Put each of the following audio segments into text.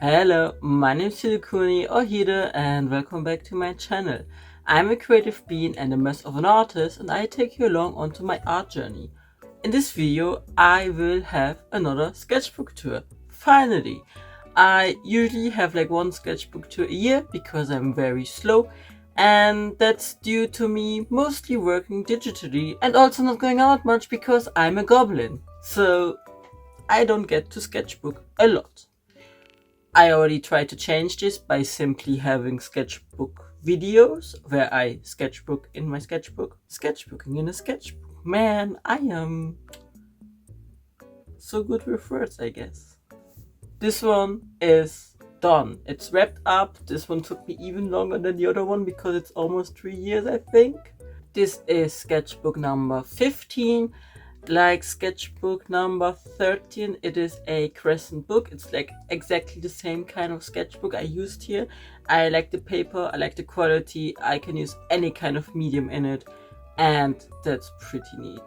Hello, my name is Silikuni or Hide and welcome back to my channel. I'm a creative being and a mess of an artist and I take you along onto my art journey. In this video, I will have another sketchbook tour. Finally! I usually have like one sketchbook tour a year because I'm very slow, and that's due to me mostly working digitally and also not going out much because I'm a goblin. So I don't get to sketchbook a lot. I already tried to change this by simply having sketchbook videos where I sketchbook in my sketchbook, sketchbooking in a sketchbook. Man, I am so good with words, I guess. This one is done. It's wrapped up. This one took me even longer than the other one because it's almost 3 years, I think. This is sketchbook number 15. Like sketchbook number 13, it is a crescent book. It's like exactly the same kind of sketchbook I used here. I like the paper, I like the quality, I can use any kind of medium in it, and that's pretty neat.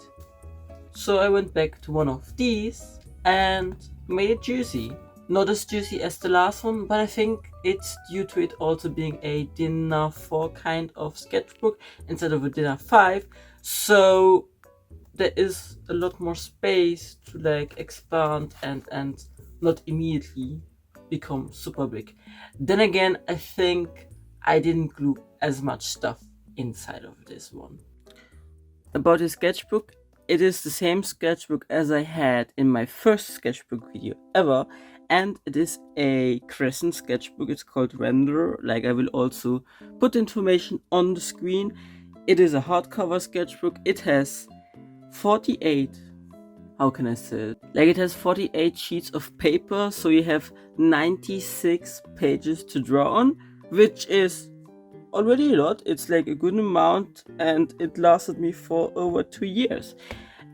So I went back to one of these and made it juicy. Not as juicy as the last one, but I think it's due to it also being a dinner 4 kind of sketchbook instead of a dinner 5. So there is a lot more space to like expand and not immediately become super big. Then again, I think I didn't glue as much stuff inside of this one. About the sketchbook, it is the same sketchbook as I had in my first sketchbook video ever, and it is a crescent sketchbook. It's called Renderer. Like, I will also put information on the screen. It is a hardcover sketchbook. It has 48, how can I say it? Like, it has 48 sheets of paper, so you have 96 pages to draw on, which is already a lot. It's like a good amount, and it lasted me for over 2 years.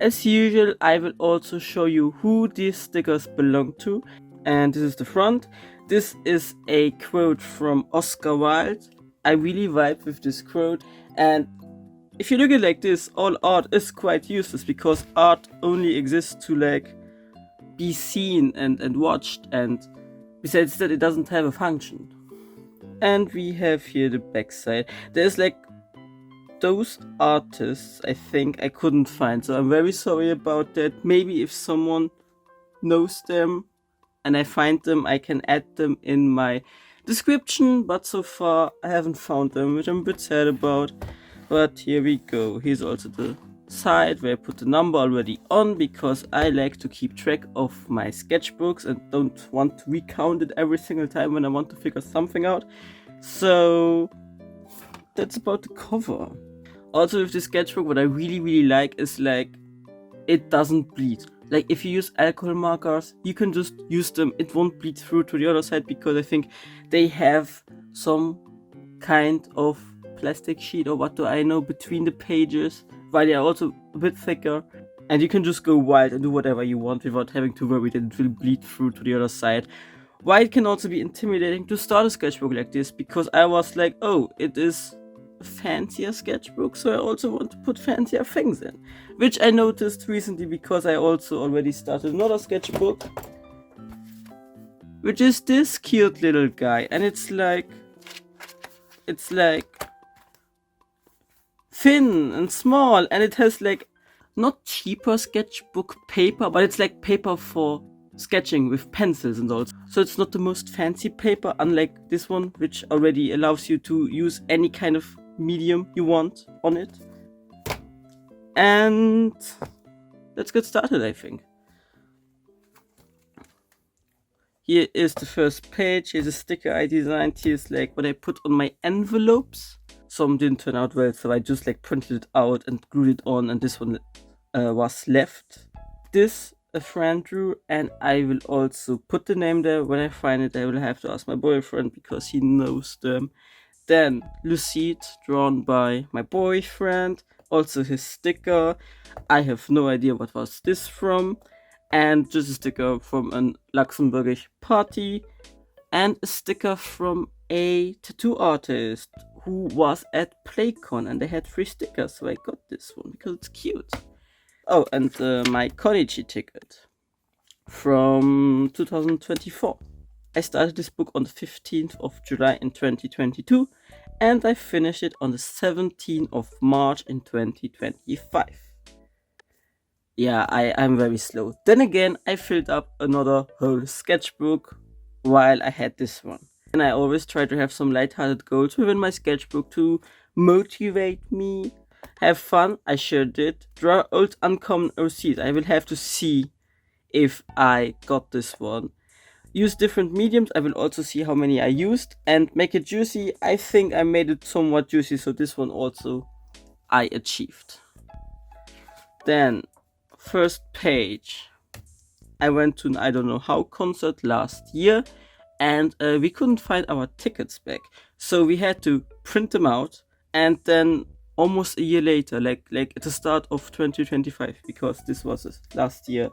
As usual, I will also show you who these stickers belong to, and this is the front. This is a quote from Oscar Wilde. I really vibe with this quote, and if you look at it like this, all art is quite useless because art only exists to like be seen and watched, and besides that it doesn't have a function. And we have here the backside. There's like those artists I think I couldn't find, so I'm very sorry about that. Maybe if someone knows them and I find them, I can add them in my description, but so far I haven't found them, which I'm a bit sad about. But here we go. Here's also the side where I put the number already on because I like to keep track of my sketchbooks and don't want to recount it every single time when I want to figure something out. So that's about the cover. Also with this sketchbook, what I really like is like it doesn't bleed. Like, if you use alcohol markers, you can just use them. It won't bleed through to the other side because I think they have some kind of plastic sheet or what do I know between the pages, while they are also a bit thicker, and you can just go wild and do whatever you want without having to worry that it will bleed through to the other side. Why it can also be intimidating to start a sketchbook like this, because I was like, oh, it is a fancier sketchbook, so I also want to put fancier things in, which I noticed recently because I also already started another sketchbook, which is this cute little guy, and it's like thin and small, and it has like not cheaper sketchbook paper, but it's like paper for sketching with pencils and all. So it's not the most fancy paper, unlike this one, which already allows you to use any kind of medium you want on it. And let's get started, I think. Here is the first page. Here's a sticker I designed. Here's like what I put on my envelopes. Some didn't turn out well, so I just like printed it out and glued it on, and this one was left. This a friend drew, and I will also put the name there. When I find it, I will have to ask my boyfriend because he knows them. Then Lucide, drawn by my boyfriend. Also his sticker. I have no idea what was this from. And just a sticker from a Luxembourgish party. And a sticker from a tattoo artist who was at PlayCon, and they had 3 stickers, so I got this one because it's cute. Oh, and my Konichi ticket from 2024. I started this book on the 15th of July in 2022, and I finished it on the 17th of March in 2025. Yeah, I'm very slow. Then again, I filled up another whole sketchbook while I had this one. And I always try to have some lighthearted goals within my sketchbook to motivate me, have fun. I sure did. Draw old uncommon OCs. I will have to see if I got this one. Use different mediums. I will also see how many I used and make it juicy. I think I made it somewhat juicy, so this one also I achieved. Then, first page. I went to an I don't know how concert last year, and we couldn't find our tickets back, so we had to print them out. And then almost a year later, like at the start of 2025, because this was last year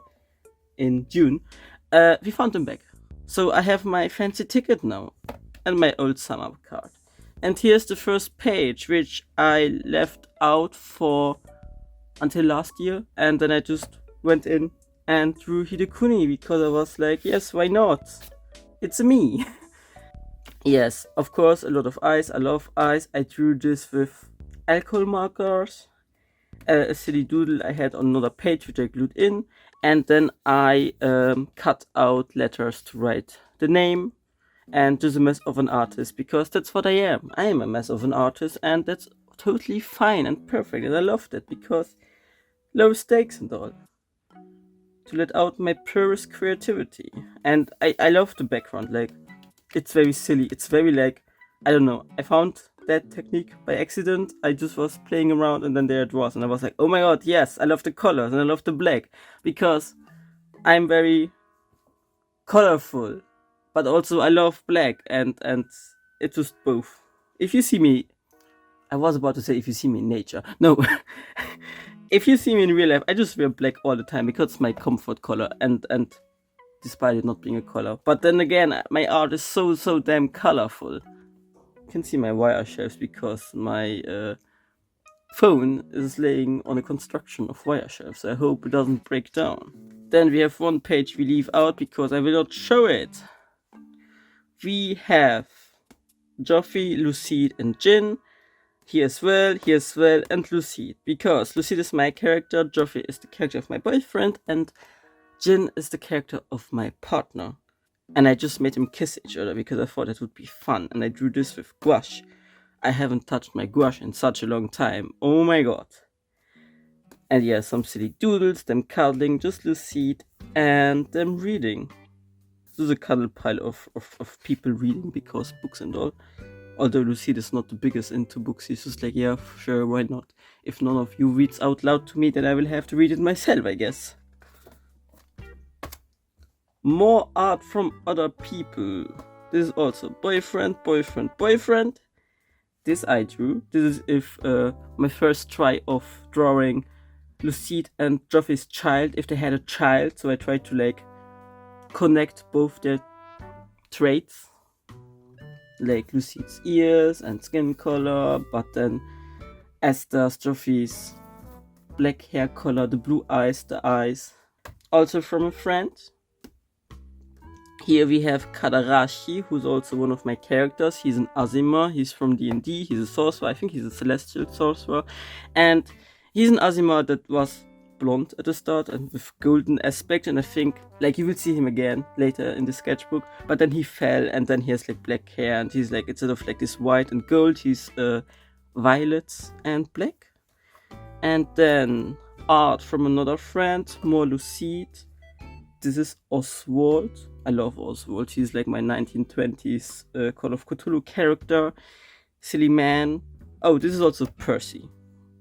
in June, we found them back. So I have my fancy ticket now and my old summer card. And here's the first page, which I left out for until last year, and then I just went in and drew Hidekuni because I was like, yes, why not? It's me. Yes, of course, a lot of eyes. I love eyes. I drew this with alcohol markers, a silly doodle I had on another page which I glued in, and then I cut out letters to write the name and just a mess of an artist, because that's what I am. I am a mess of an artist, and that's totally fine and perfect, and I love that because low stakes and all. To let out my purest creativity. And I love the background, like, it's very silly. It's very like, I don't know, I found that technique by accident. I just was playing around and then there it was, and I was like, oh my god, yes, I love the colors and I love the black, because I'm very colorful, but also I love black, and it's just both. If you see me, I was about to say if you see me in nature. No. If you see me in real life, I just wear black all the time because it's my comfort color, and despite it not being a color. But then again, my art is so damn colorful. You can see my wire shelves because my phone is laying on a construction of wire shelves. I hope it doesn't break down. Then we have one page we leave out because I will not show it. We have Joffy, Lucide, and Jin. Here as well, and Lucide. Because Lucide is my character, Joffy is the character of my boyfriend, and Jin is the character of my partner. And I just made them kiss each other because I thought it would be fun. And I drew this with gouache. I haven't touched my gouache in such a long time. Oh my god. And yeah, some silly doodles, them cuddling, just Lucide, and them reading. This is a cuddle pile of people reading because books and all. Although Lucide is not the biggest into books, he's just like, yeah, sure, why not? If none of you reads out loud to me, then I will have to read it myself, I guess. More art from other people. This is also boyfriend. This I drew. This is if my first try of drawing Lucide and Joffy's child, if they had a child. So I tried to like connect both their traits, like Lucide's ears and skin color, but then as does Joffy's black hair color, the blue eyes, the eyes. Also from a friend. Here we have Kadarashi, who's also one of my characters. He's an Azima, he's from D&D, he's a sorcerer, I think he's a celestial sorcerer. And he's an Azima that was blonde at the start and with golden aspect, and I think like you will see him again later in the sketchbook, but then he fell and then he has like black hair, and he's like, instead of like this white and gold, he's violets and black. And then art from another friend, more Lucide. This is Oswald. I love Oswald. He's like my 1920s Call of Cthulhu character. Silly man. Oh, this is also Percy.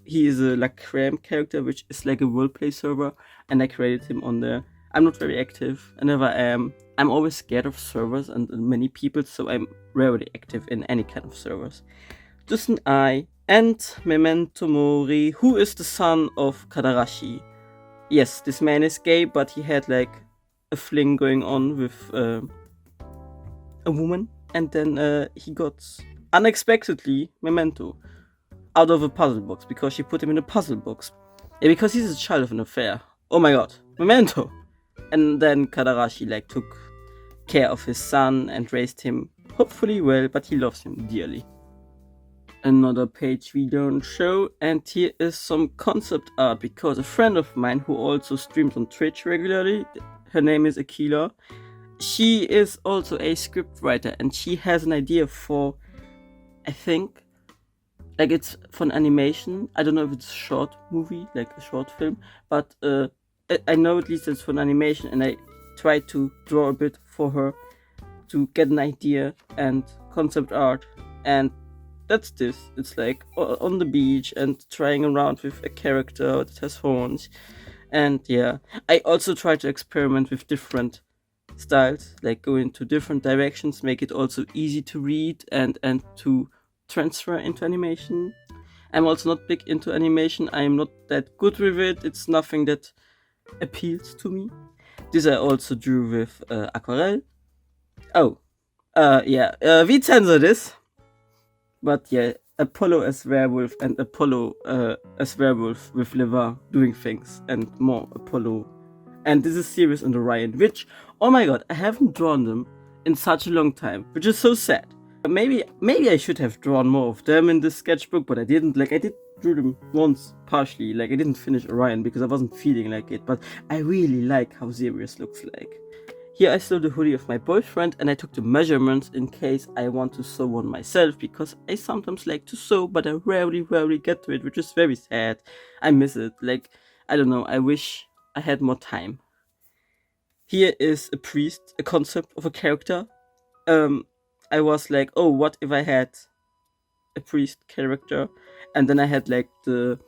He is a La Creme character, which is like a roleplay server, and I created him on there. I'm not very active. I never am. I'm always scared of servers and many people, so I'm rarely active in any kind of servers. Just an eye. And Memento Mori, who is the son of Kadarashi. Yes, this man is gay, but he had like a fling going on with a woman, and then he got unexpectedly Memento out of a puzzle box because she put him in a puzzle box. Yeah, because he's a child of an affair. Oh my god, Memento! And then Kadarashi like took care of his son and raised him hopefully well, but he loves him dearly. Another page we don't show, and here is some concept art because a friend of mine who also streams on Twitch regularly, her name is Akila, she is also a script writer and she has an idea for, I think, like it's for an animation. I don't know if it's a short movie, like a short film, but I know at least it's for an animation, and I tried to draw a bit for her to get an idea and concept art, and that's this. It's like on the beach and trying around with a character that has horns. And yeah, I also try to experiment with different styles, like go into different directions, make it also easy to read and to transfer into animation. I'm also not big into animation. I'm not that good with it. It's nothing that appeals to me. This I also drew with aquarelle. Oh, yeah, we censor this. But yeah, Apollo as werewolf and Apollo as werewolf with Levar doing things and more Apollo. And this is Sirius and Orion, which, oh my god, I haven't drawn them in such a long time, which is so sad. Maybe I should have drawn more of them in this sketchbook, but I didn't. Like, I did drew them once partially. Like, I didn't finish Orion because I wasn't feeling like it, but I really like how Sirius looks like. Here I stole the hoodie of my boyfriend and I took the measurements in case I want to sew one myself, because I sometimes like to sew but I rarely get to it, which is very sad. I miss it. Like, I don't know, I wish I had more time. Here is a priest, a concept of a character. I was like, oh, what if I had a priest character? And then I had like the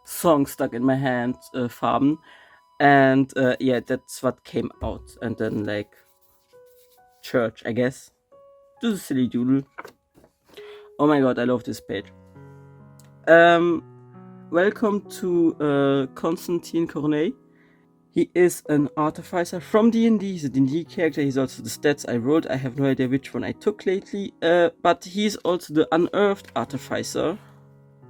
song stuck in my hand, Farben. And yeah, that's what came out. And then like church, I guess. This is silly doodle. Oh my god, I love this page. Welcome to Constantine Corneille. He is an artificer from D&D. He's a D&D character. He's also the stats I wrote. I have no idea which one I took lately. But he's also the unearthed artificer.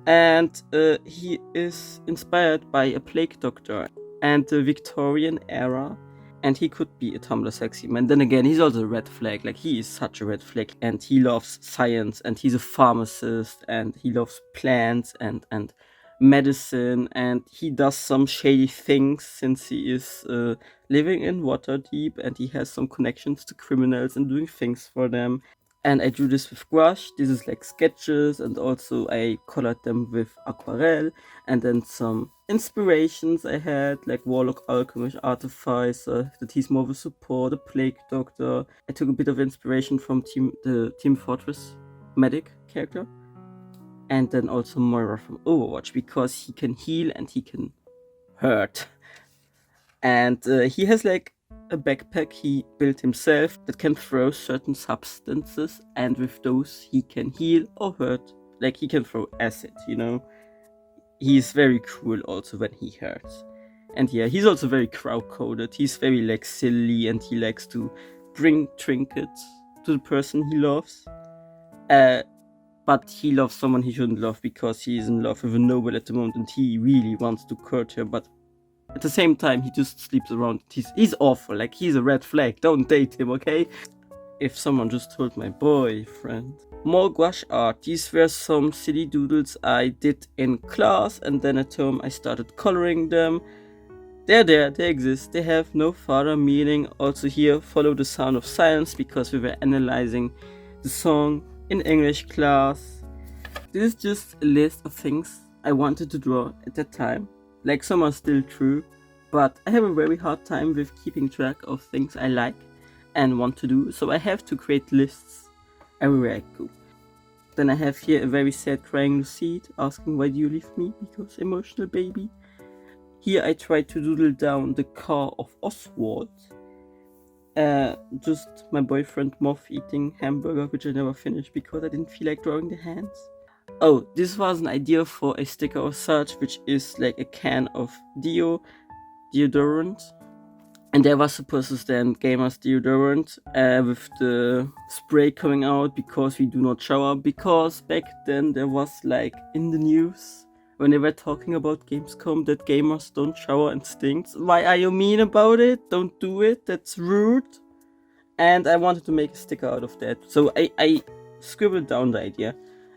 And he is inspired by a plague doctor and the Victorian era. And he could be a Tumblr sexy man. Then again, he's also a red flag. Like, he is such a red flag. And he loves science. And he's a pharmacist. And he loves plants and medicine. And he does some shady things since he is living in Waterdeep. And he has some connections to criminals and doing things for them. And I drew this with gouache. This is like sketches, and also I colored them with aquarelle. And then some inspirations I had, like Warlock, Alchemist, Artificer, that he's more of a support, a Plague Doctor. I took a bit of inspiration from the Team Fortress Medic character. And then also Moira from Overwatch, because he can heal and he can hurt. And he has like a backpack he built himself that can throw certain substances, and with those he can heal or hurt. Like, he can throw acid, you know. He's very cruel also when he hurts. And yeah, he's also very crowd-coded. He's very like silly, and he likes to bring trinkets to the person he loves. But he loves someone he shouldn't love because he is in love with a noble at the moment and he really wants to court her, but at the same time, he just sleeps around. He's awful. Like, he's a red flag. Don't date him, okay? If someone just told my boyfriend. More gouache art. These were some silly doodles I did in class, and then at home I started coloring them. They're there, they exist. They have no further meaning. Also here, Follow the Sound of Silence, because we were analyzing the song in English class. This is just a list of things I wanted to draw at that time. Like, some are still true, but I have a very hard time with keeping track of things I like and want to do, so I have to create lists everywhere I go. Then I have here a very sad crying Lucide asking, why do you leave me? Because emotional baby. Here I try to doodle down the car of Oswald. Just my boyfriend Moth eating hamburger, which I never finished because I didn't feel like drawing the hands. Oh, this was an idea for a sticker of such, which is like a can of deodorant. And there was supposed to stand Gamers Deodorant with the spray coming out, because we do not shower. Because back then there was like in the news when they were talking about Gamescom that gamers don't shower and stinks. Why are you mean about it? Don't do it. That's rude. and I wanted to make a sticker out of that. So I scribbled down the idea,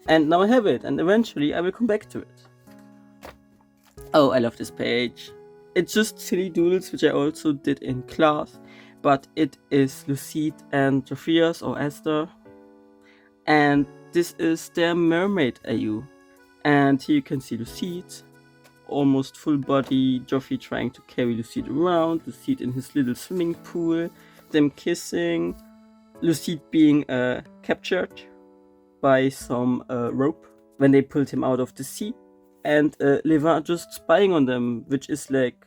and now I have it, and eventually I will come back to it. Oh, I love this page. It's just silly doodles, which I also did in class, but it is Lucide and Jophias, or Esther, and this is their mermaid AU. And here you can see Lucide, almost full body, Joffrey trying to carry Lucide around, Lucide in his little swimming pool, them kissing, Lucide being captured by some rope when they pulled him out of the sea, and Levin just spying on them, which is like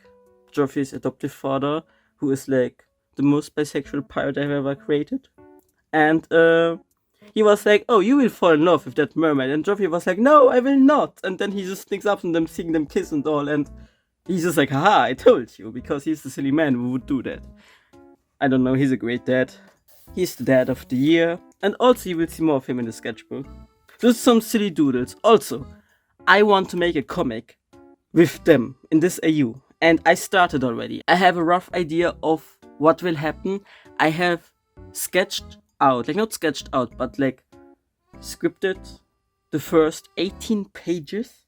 Joffrey's adoptive father, who is like the most bisexual pirate I've ever created. And he was like, oh, you will fall in love with that mermaid. And Joffrey was like, no, I will not. And then he just sneaks up on them, seeing them kiss and all. And he's just like, haha, I told you. Because he's the silly man who would do that. I don't know, he's a great dad. He's the dad of the year. And also you will see more of him in the sketchbook. Just some silly doodles. Also, I want to make a comic with them in this AU. And I started already. I have a rough idea of what will happen. I have sketched out, like not sketched out, but like scripted the first 18 pages,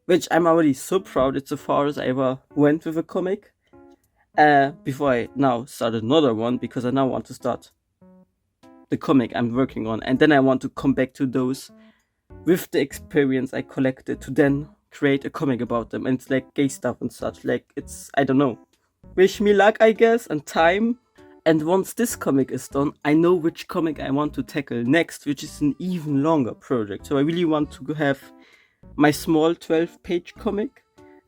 which I'm already so proud. It's the farthest I ever went with a comic. Before I now started another one, because I now want to start the comic I'm working on, and then I want to come back to those with the experience I collected to then create a comic about them. And it's like gay stuff and such. Like, it's, I don't know. Wish me luck, I guess, and time. And once this comic is done, I know which comic I want to tackle next, which is an even longer project. So I really want to have my small 12-page comic,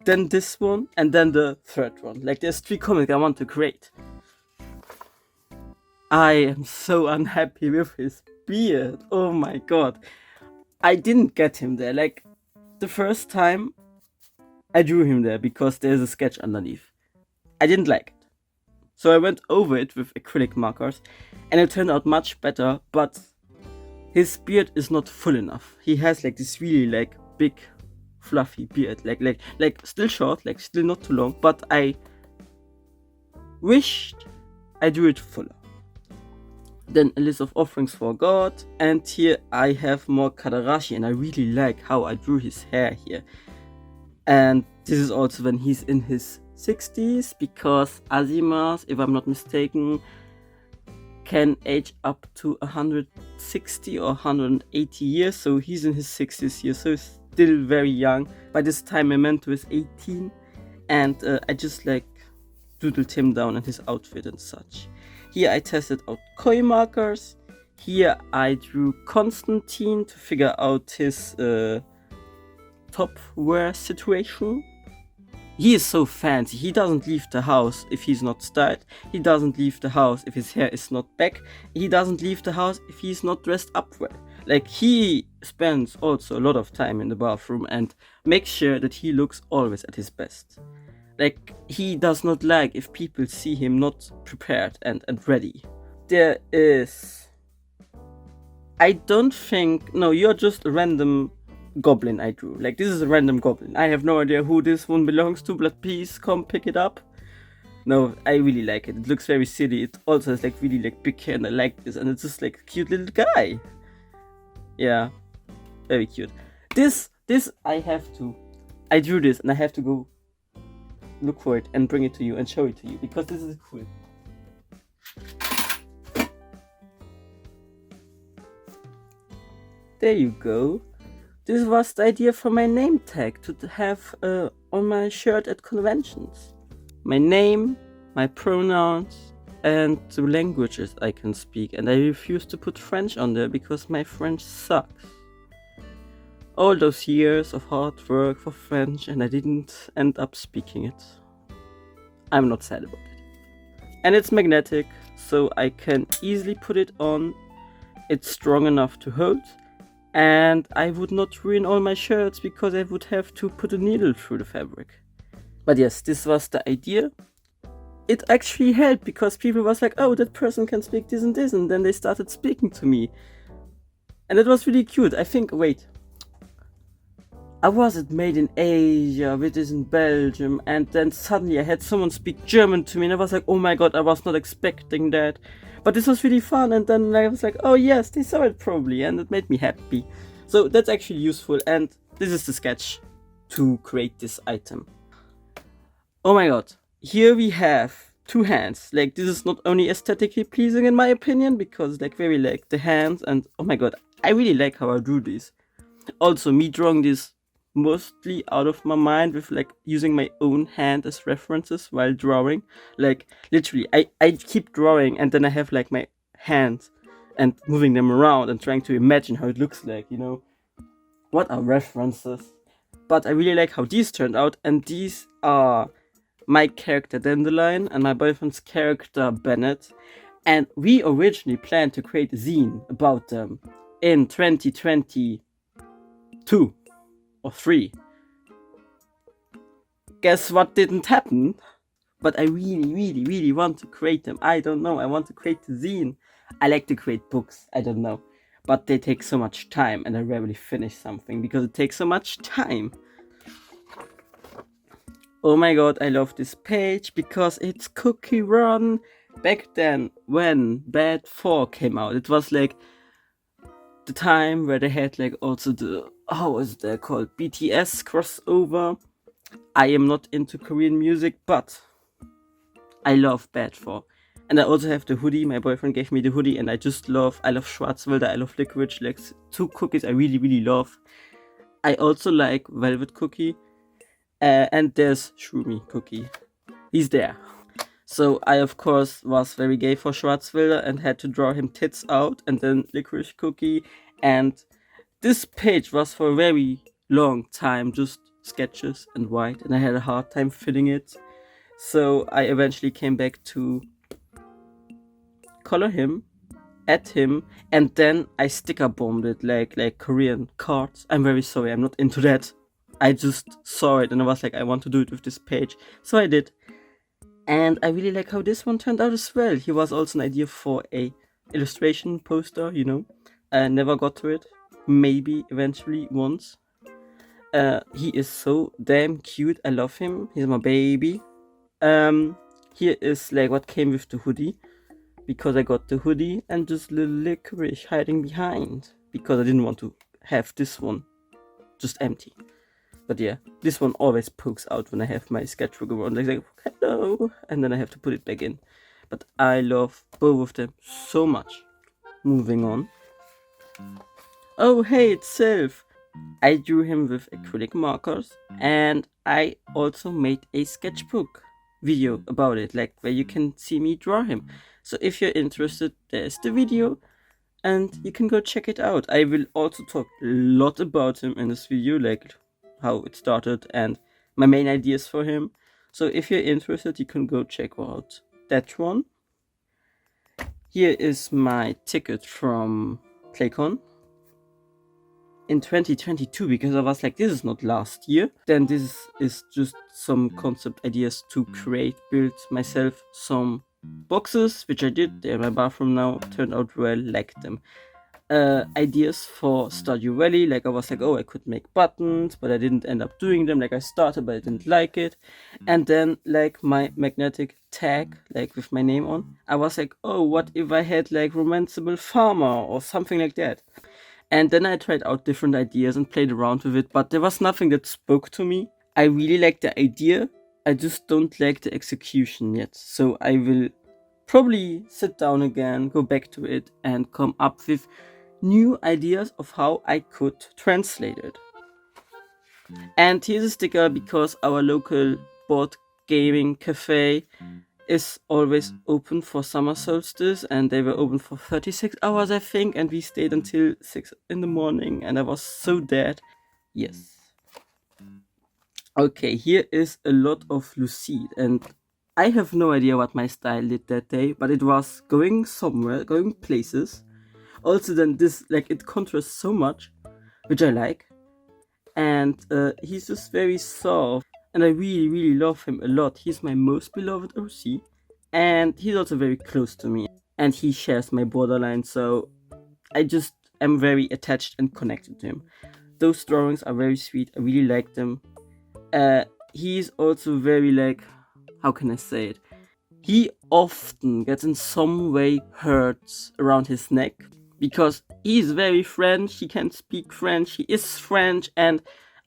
then this one, and then the third one. Like, there's 3 comics I want to create. I am so unhappy with his beard. Oh my god. I didn't get him there. Like, the first time I drew him there because there's a sketch underneath. I didn't like it. So I went over it with acrylic markers, and it turned out much better, but his beard is not full enough. He has like this really like big fluffy beard, like still short, like still not too long, but I wished I drew it fuller. Then a list of offerings for God, and here I have more Kadarashi, and I really like how I drew his hair here. And this is also when he's in his 60s, because Azimas, if I'm not mistaken, can age up to 160 or 180 years, so he's in his 60s here, so he's still very young. By this time Memento is 18, and I just like doodled him down and his outfit and such. Here I tested out koi markers. Here I drew Constantine to figure out his top wear situation. He is so fancy. He doesn't leave the house if he's not styled. He doesn't leave the house if his hair is not back. He doesn't leave the house if he's not dressed up well. Like, he spends also a lot of time in the bathroom and makes sure that he looks always at his best. Like, he does not like if people see him not prepared and ready. There is... I don't think... No, you're just a random goblin I drew. Like, this is a random goblin. I have no idea who this one belongs to, but please come pick it up. No, I really like it. It looks very silly. It also has like really like big hair, and I like this, and it's just like a cute little guy. Yeah, very cute. This I drew this, and I have to go look for it and bring it to you and show it to you, because this is cool. There you go. This was the idea for my name tag to have on my shirt at conventions. My name, my pronouns, and the languages I can speak. And I refuse to put French on there because my French sucks. All those years of hard work for French, and I didn't end up speaking it. I'm not sad about it. And it's magnetic, so I can easily put it on. It's strong enough to hold. And I would not ruin all my shirts because I would have to put a needle through the fabric. But yes, this was the idea. It actually helped because people was like, oh, that person can speak this, and then they started speaking to me. And it was really cute. I think, wait. I wasn't made in Asia, which is in Belgium, and then suddenly I had someone speak German to me, and I was like, oh my god, I was not expecting that. But this was really fun, and then I was like, oh yes, they saw it probably, and it made me happy. So that's actually useful, and this is the sketch to create this item. Oh my god, here we have two hands. Like, this is not only aesthetically pleasing in my opinion, because like very like the hands, and oh my god, I really like how I drew this. Also, me drawing this mostly out of my mind with like using my own hand as references while drawing. Like literally, I keep drawing and then I have like my hands and moving them around and trying to imagine how it looks like, you know. What are references? But I really like how these turned out, and these are my character Dandelion and my boyfriend's character Bennett. And we originally planned to create a zine about them in 2022 or 3. Guess what didn't happen? But I really want to create them. I don't know. I want to create a zine. I like to create books. I don't know. But they take so much time, and I rarely finish something because it takes so much time. Oh my god, I love this page because it's Cookie Run. Back then, when Bad 4 came out, it was like the time where they had like also the, how is that called, BTS crossover. I am not into Korean music, but I love Bad 4. And I also have the hoodie. My boyfriend gave me the hoodie, and I love Schwarzwälder, I love licorice, like two cookies I really love. I also like Velvet Cookie, and there's Shroomy Cookie. He's there. So I of course was very gay for Schwarzwälder and had to draw him tits out, and then Licorice Cookie. And this page was for a very long time just sketches and white, and I had a hard time filling it. So I eventually came back to color him, add him, and then I sticker bombed it like Korean cards. I'm very sorry, I'm not into that. I just saw it and I was like, I want to do it with this page. So I did. And I really like how this one turned out as well. He was also an idea for a illustration poster, you know. I never got to it. Maybe eventually once. He is so damn cute. I love him. He's my baby. Here is like what came with the hoodie, because I got the hoodie and just little licorice hiding behind, because I didn't want to have this one just empty. But yeah, this one always pokes out when I have my sketchbook around, like hello, and then I have to put it back in. But I love both of them so much. Moving on. Oh hey, it's Sylph. I drew him with acrylic markers, and I also made a sketchbook video about it, like where you can see me draw him. So if you're interested, there's the video and you can go check it out. I will also talk a lot about him in this video, like how it started and my main ideas for him. So if you're interested, you can go check out that one. Here is my ticket from Playcon in 2022, because I was like, this is not last year. Then this is just some concept ideas to build myself some boxes, which I did. They're in my bathroom now. Turned out well, liked them. Ideas for Stardew Valley, like I was like, oh, I could make buttons, but I didn't end up doing them. Like I started, but I didn't like it. And then like my magnetic tag, like with my name on, I was like, oh, what if I had like romanceable farmer or something like that. And then I tried out different ideas and played around with it, but there was nothing that spoke to me. I really like the idea, I just don't like the execution yet. So I will probably sit down again, go back to it, and come up with new ideas of how I could translate it. And here's a sticker because our local board gaming cafe is always open for summer solstice, and they were open for 36 hours, I think, and we stayed until 6 in the morning, and I was so dead. Yes. Okay, here is a lot of Lucide, and I have no idea what my style did that day, but it was going somewhere, going places. Also, then this, like, it contrasts so much, which I like. And he's just very soft, and I really love him a lot. He's my most beloved OC, and he's also very close to me, and he shares my borderline, so I just am very attached and connected to him. those drawings are very sweet. I really like them. He's also very like, how can I say it? He often gets in some way hurt around his neck because he's very French. He can speak French. He is French, and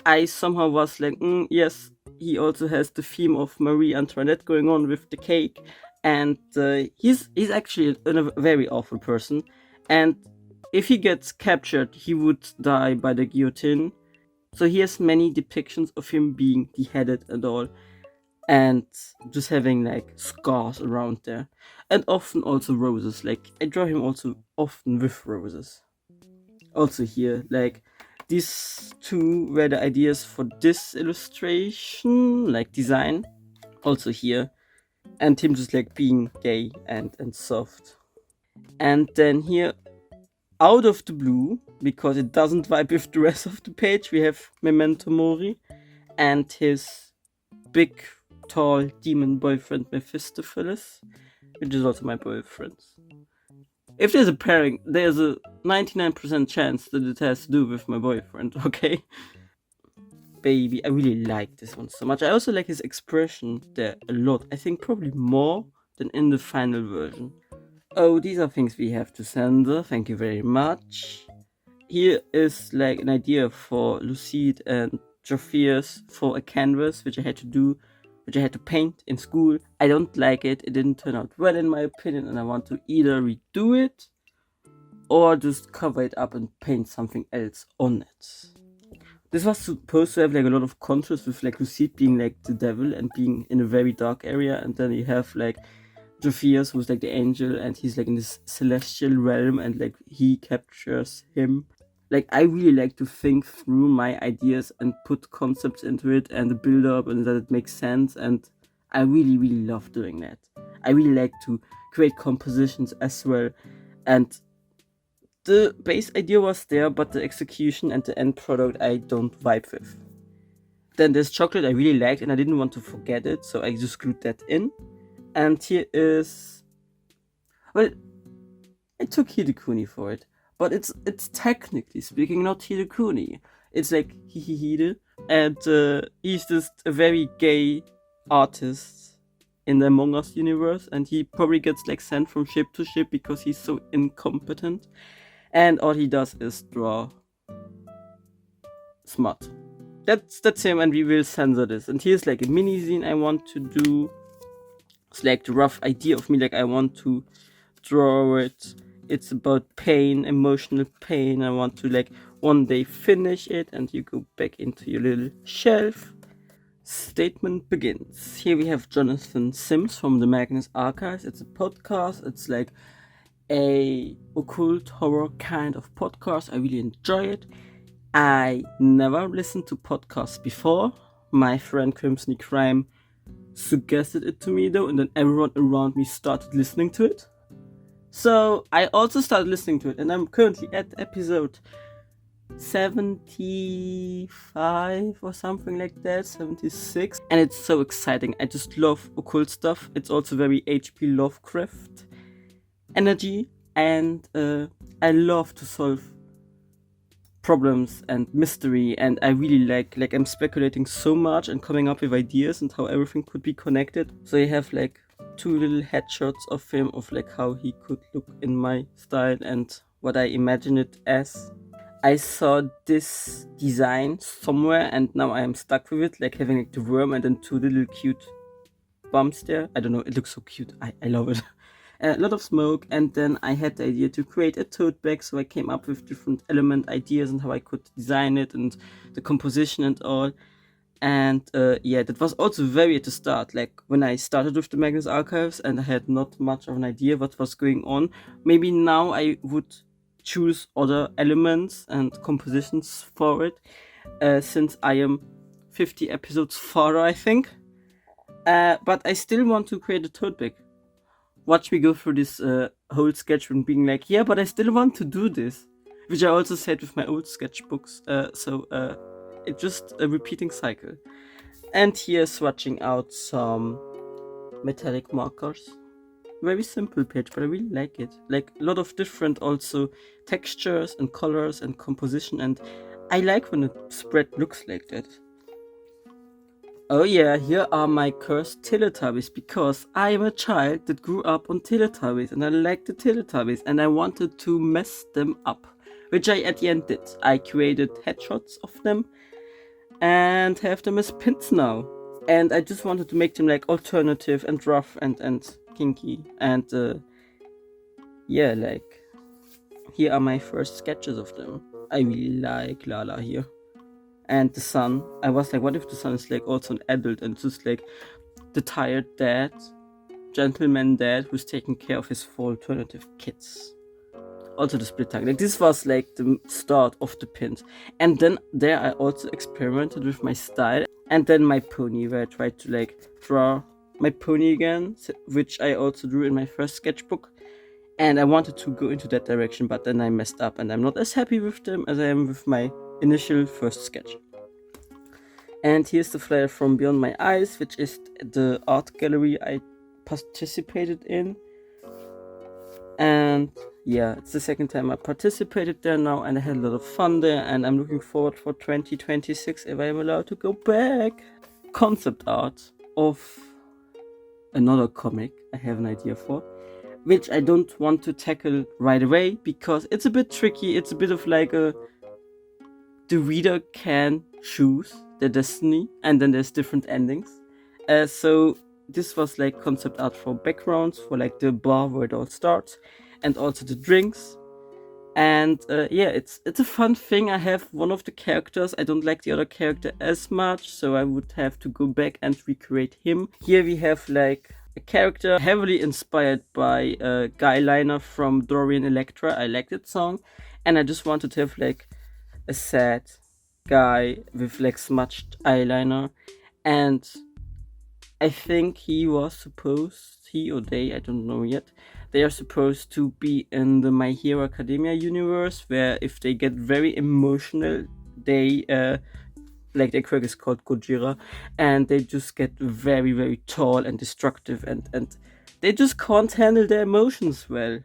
I somehow was like, yes, he also has the theme of Marie Antoinette going on with the cake, and he's actually a very awful person, and if he gets captured, he would die by the guillotine. So he has many depictions of him being beheaded and all, and just having like scars around there, and often also roses. Like I draw him also often with roses. Also here, like these two were the ideas for this illustration, like design. Also here, and him just like being gay and soft. And then here, out of the blue, because it doesn't vibe with the rest of the page, we have Memento Mori and his big, tall demon boyfriend Mephistopheles, which is also my boyfriend. If there's a pairing, there's a 99% chance that it has to do with my boyfriend, okay? Baby, I really like this one so much. I also like his expression there a lot. I think probably more than in the final version. Oh, these are things we have to censor. Thank you very much. Here is like an idea for Lucide and Jophius for a canvas, which I had to paint in school. I don't like it. It didn't turn out well in my opinion, and I want to either redo it or just cover it up and paint something else on it. This was supposed to have like a lot of contrast with like Lucide being like the devil and being in a very dark area, and then you have like Jophius, who's like the angel, and he's like in this celestial realm, and like he captures him. Like I really like to think through my ideas and put concepts into it and the build up and that it makes sense, and I really love doing that. I really like to create compositions as well, and the base idea was there, but the execution and the end product I don't vibe with. Then there's chocolate I really liked and I didn't want to forget it, so I just glued that in. And here is, well, I took Hidekuni for it, but it's technically speaking not Hidekuni. It's like Hihihide, and he's just a very gay artist in the Among Us universe, and he probably gets like sent from ship to ship because he's so incompetent, and all he does is draw smut. That's him, and we will censor this. And here's like a mini zine I want to do. It's like the rough idea of me, like I want to draw it. It's about pain, emotional pain. I want to like one day finish it, and you go back into your little shelf. Statement begins. Here we have Jonathan Sims from the Magnus Archives. It's a podcast. It's like a occult horror kind of podcast. I really enjoy it. I never listened to podcasts before. My friend Crimson Crime suggested it to me though, and then everyone around me started listening to it. So I also started listening to it, and I'm currently at episode 75 or something like that, 76, and it's so exciting. I just love occult stuff. It's also very H.P. Lovecraft energy, and I love to solve problems and mystery, and I really like I'm speculating so much and coming up with ideas and how everything could be connected. So you have like two little headshots of him, of like how he could look in my style and what I imagine it as. I saw this design somewhere and now I am stuck with it, like having like the worm and then two little cute bumps there. I don't know, it looks so cute. I love it. A lot of smoke, and then I had the idea to create a tote bag, so I came up with different element ideas and how I could design it and the composition and all. And yeah, that was also very at the start, like when I started with the Magnus Archives and I had not much of an idea what was going on. Maybe now I would choose other elements and compositions for it, since I am 50 episodes farther, I think. But I still want to create a tote bag. Watch me go through this whole sketch and being like, yeah, but I still want to do this, which I also said with my old sketchbooks. So it's just a repeating cycle. And here swatching out some metallic markers. Very simple page, but I really like it. Like a lot of different also textures and colors and composition, and I like when the spread looks like that. Oh yeah, here are my cursed Teletubbies, because I am a child that grew up on Teletubbies and I like the Teletubbies and I wanted to mess them up, which I at the end did. I created headshots of them and have them as pins now. And I just wanted to make them like alternative and rough and kinky. And yeah, like here are my first sketches of them. I really like Lala here. And the son, I was like, what if the son is like also an adult and just like the tired dad, gentleman dad who's taking care of his four alternative kids. Also the split tongue. Like this was like the start of the pins. And then there I also experimented with my style. And then my pony, where I tried to like draw my pony again, which I also drew in my first sketchbook. And I wanted to go into that direction, but then I messed up and I'm not as happy with them as I am with my initial first sketch. And here's the flyer from Beyond My Eyes, which is the art gallery I participated in. And yeah, it's the second time I participated there now, and I had a lot of fun there, and I'm looking forward for 2026 if I'm allowed to go back. Concept art of another comic I have an idea for, which I don't want to tackle right away because it's a bit tricky. It's a bit of like the reader can choose their destiny and then there's different endings. So this was like concept art for backgrounds, for like the bar where it all starts, and also the drinks. And yeah, it's a fun thing. I have one of the characters. I don't like the other character as much, so I would have to go back and recreate him. Here we have like a character heavily inspired by Guy Liner from Dorian Electra. I like that song, and I just wanted to have like a sad guy with like smudged eyeliner, and I think he or they, I don't know yet, they are supposed to be in the My Hero Academia universe, where if they get very emotional, they like their quirk is called Gojira, and they just get very, very tall and destructive, and they just can't handle their emotions well.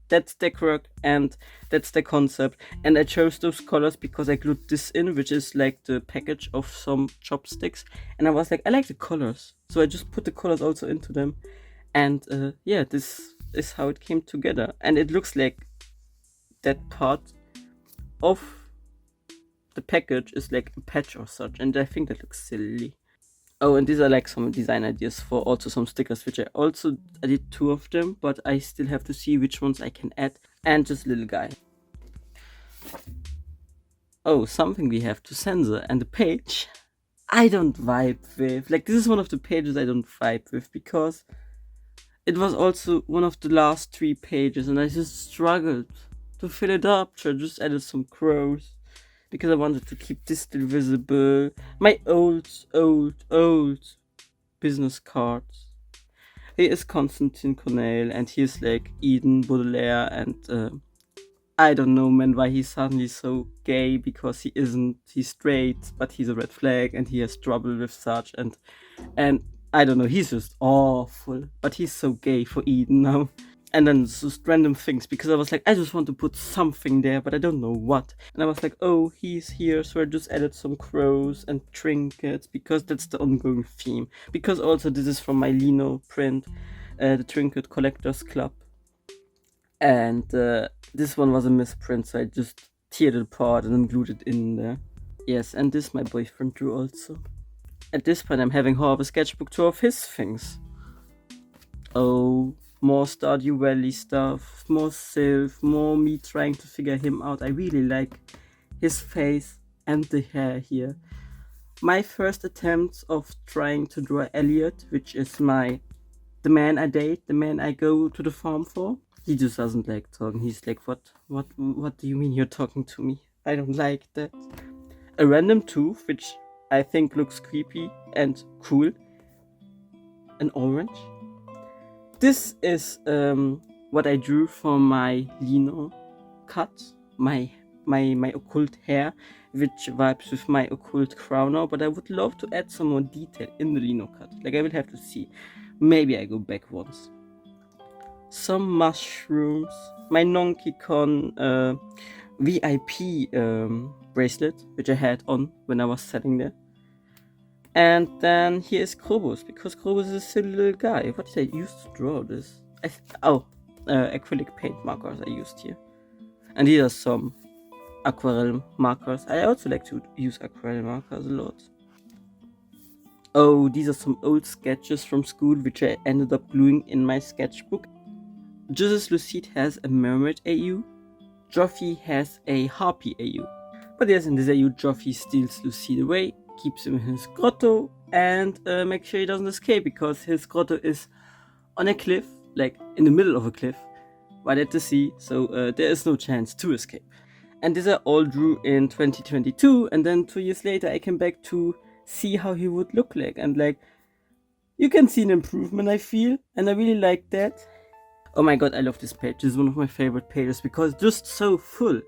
That's their quirk and that's the concept. And I chose those colors because I glued this in, which is like the package of some chopsticks. And I was like, I like the colors. So I just put the colors also into them. And yeah, this is how it came together. And it looks like that part of the package is like a patch or such. And I think that looks silly. Oh, and these are like some design ideas for also some stickers, which I did 2 of them, but I still have to see which ones I can add. And just little guy. Oh, something we have to censor, and the page I don't vibe with. Like, this is one of the pages I don't vibe with because it was also one of the last 3 pages, and I just struggled to fill it up. So I just added some crows because I wanted to keep this still visible. My old business cards. Here is Constantine Cornell, and here's like Eden Baudelaire, and I don't know, man, why he's suddenly so gay, because he isn't. He's straight, but he's a red flag, and he has trouble with such, and I don't know, he's just awful, but he's so gay for Eden now. And then just random things, because I was like, I just want to put something there, but I don't know what. And I was like, oh, he's here, so I just added some crows and trinkets, because that's the ongoing theme. Because also this is from my Lino print, the Trinket Collectors Club. And this one was a misprint, so I just teared it apart and then glued it in there. Yes, and this my boyfriend drew also. At this point I'm having half a sketchbook tour of his things. Oh, more Stardew Valley stuff, more Sylph, more me trying to figure him out. I really like his face and the hair here. My first attempt of trying to draw Elliot, which is the man I date, the man I go to the farm for. He just doesn't like talking. He's like, what do you mean you're talking to me? I don't like that. A random tooth, which I think looks creepy and cool. An orange. This is what I drew for my Lino cut, my occult hair, which vibes with my occult crown now, but I would love to add some more detail in the Lino cut. Like, I will have to see. Maybe I go back once. Some mushrooms, my Nonkey Con VIP bracelet, which I had on when I was sitting there. And then here is Krobus, because Krobus is a silly little guy. What did I use to draw this? Acrylic paint markers I used here. And these are some aquarelle markers. I also like to use aquarelle markers a lot. Oh, these are some old sketches from school, which I ended up gluing in my sketchbook. Jesus Lucide has a mermaid AU. Joffy has a harpy AU. But yes, in this AU, Joffy steals Lucide away, keeps him in his grotto, and makes sure he doesn't escape, because his grotto is on a cliff, like in the middle of a cliff, right at the sea, so there is no chance to escape. And this I all drew in 2022, and then 2 years later I came back to see how he would look like, and like, you can see an improvement, I feel, and I really like that. Oh my god, I love this page. This is one of my favorite pages because it's just so full.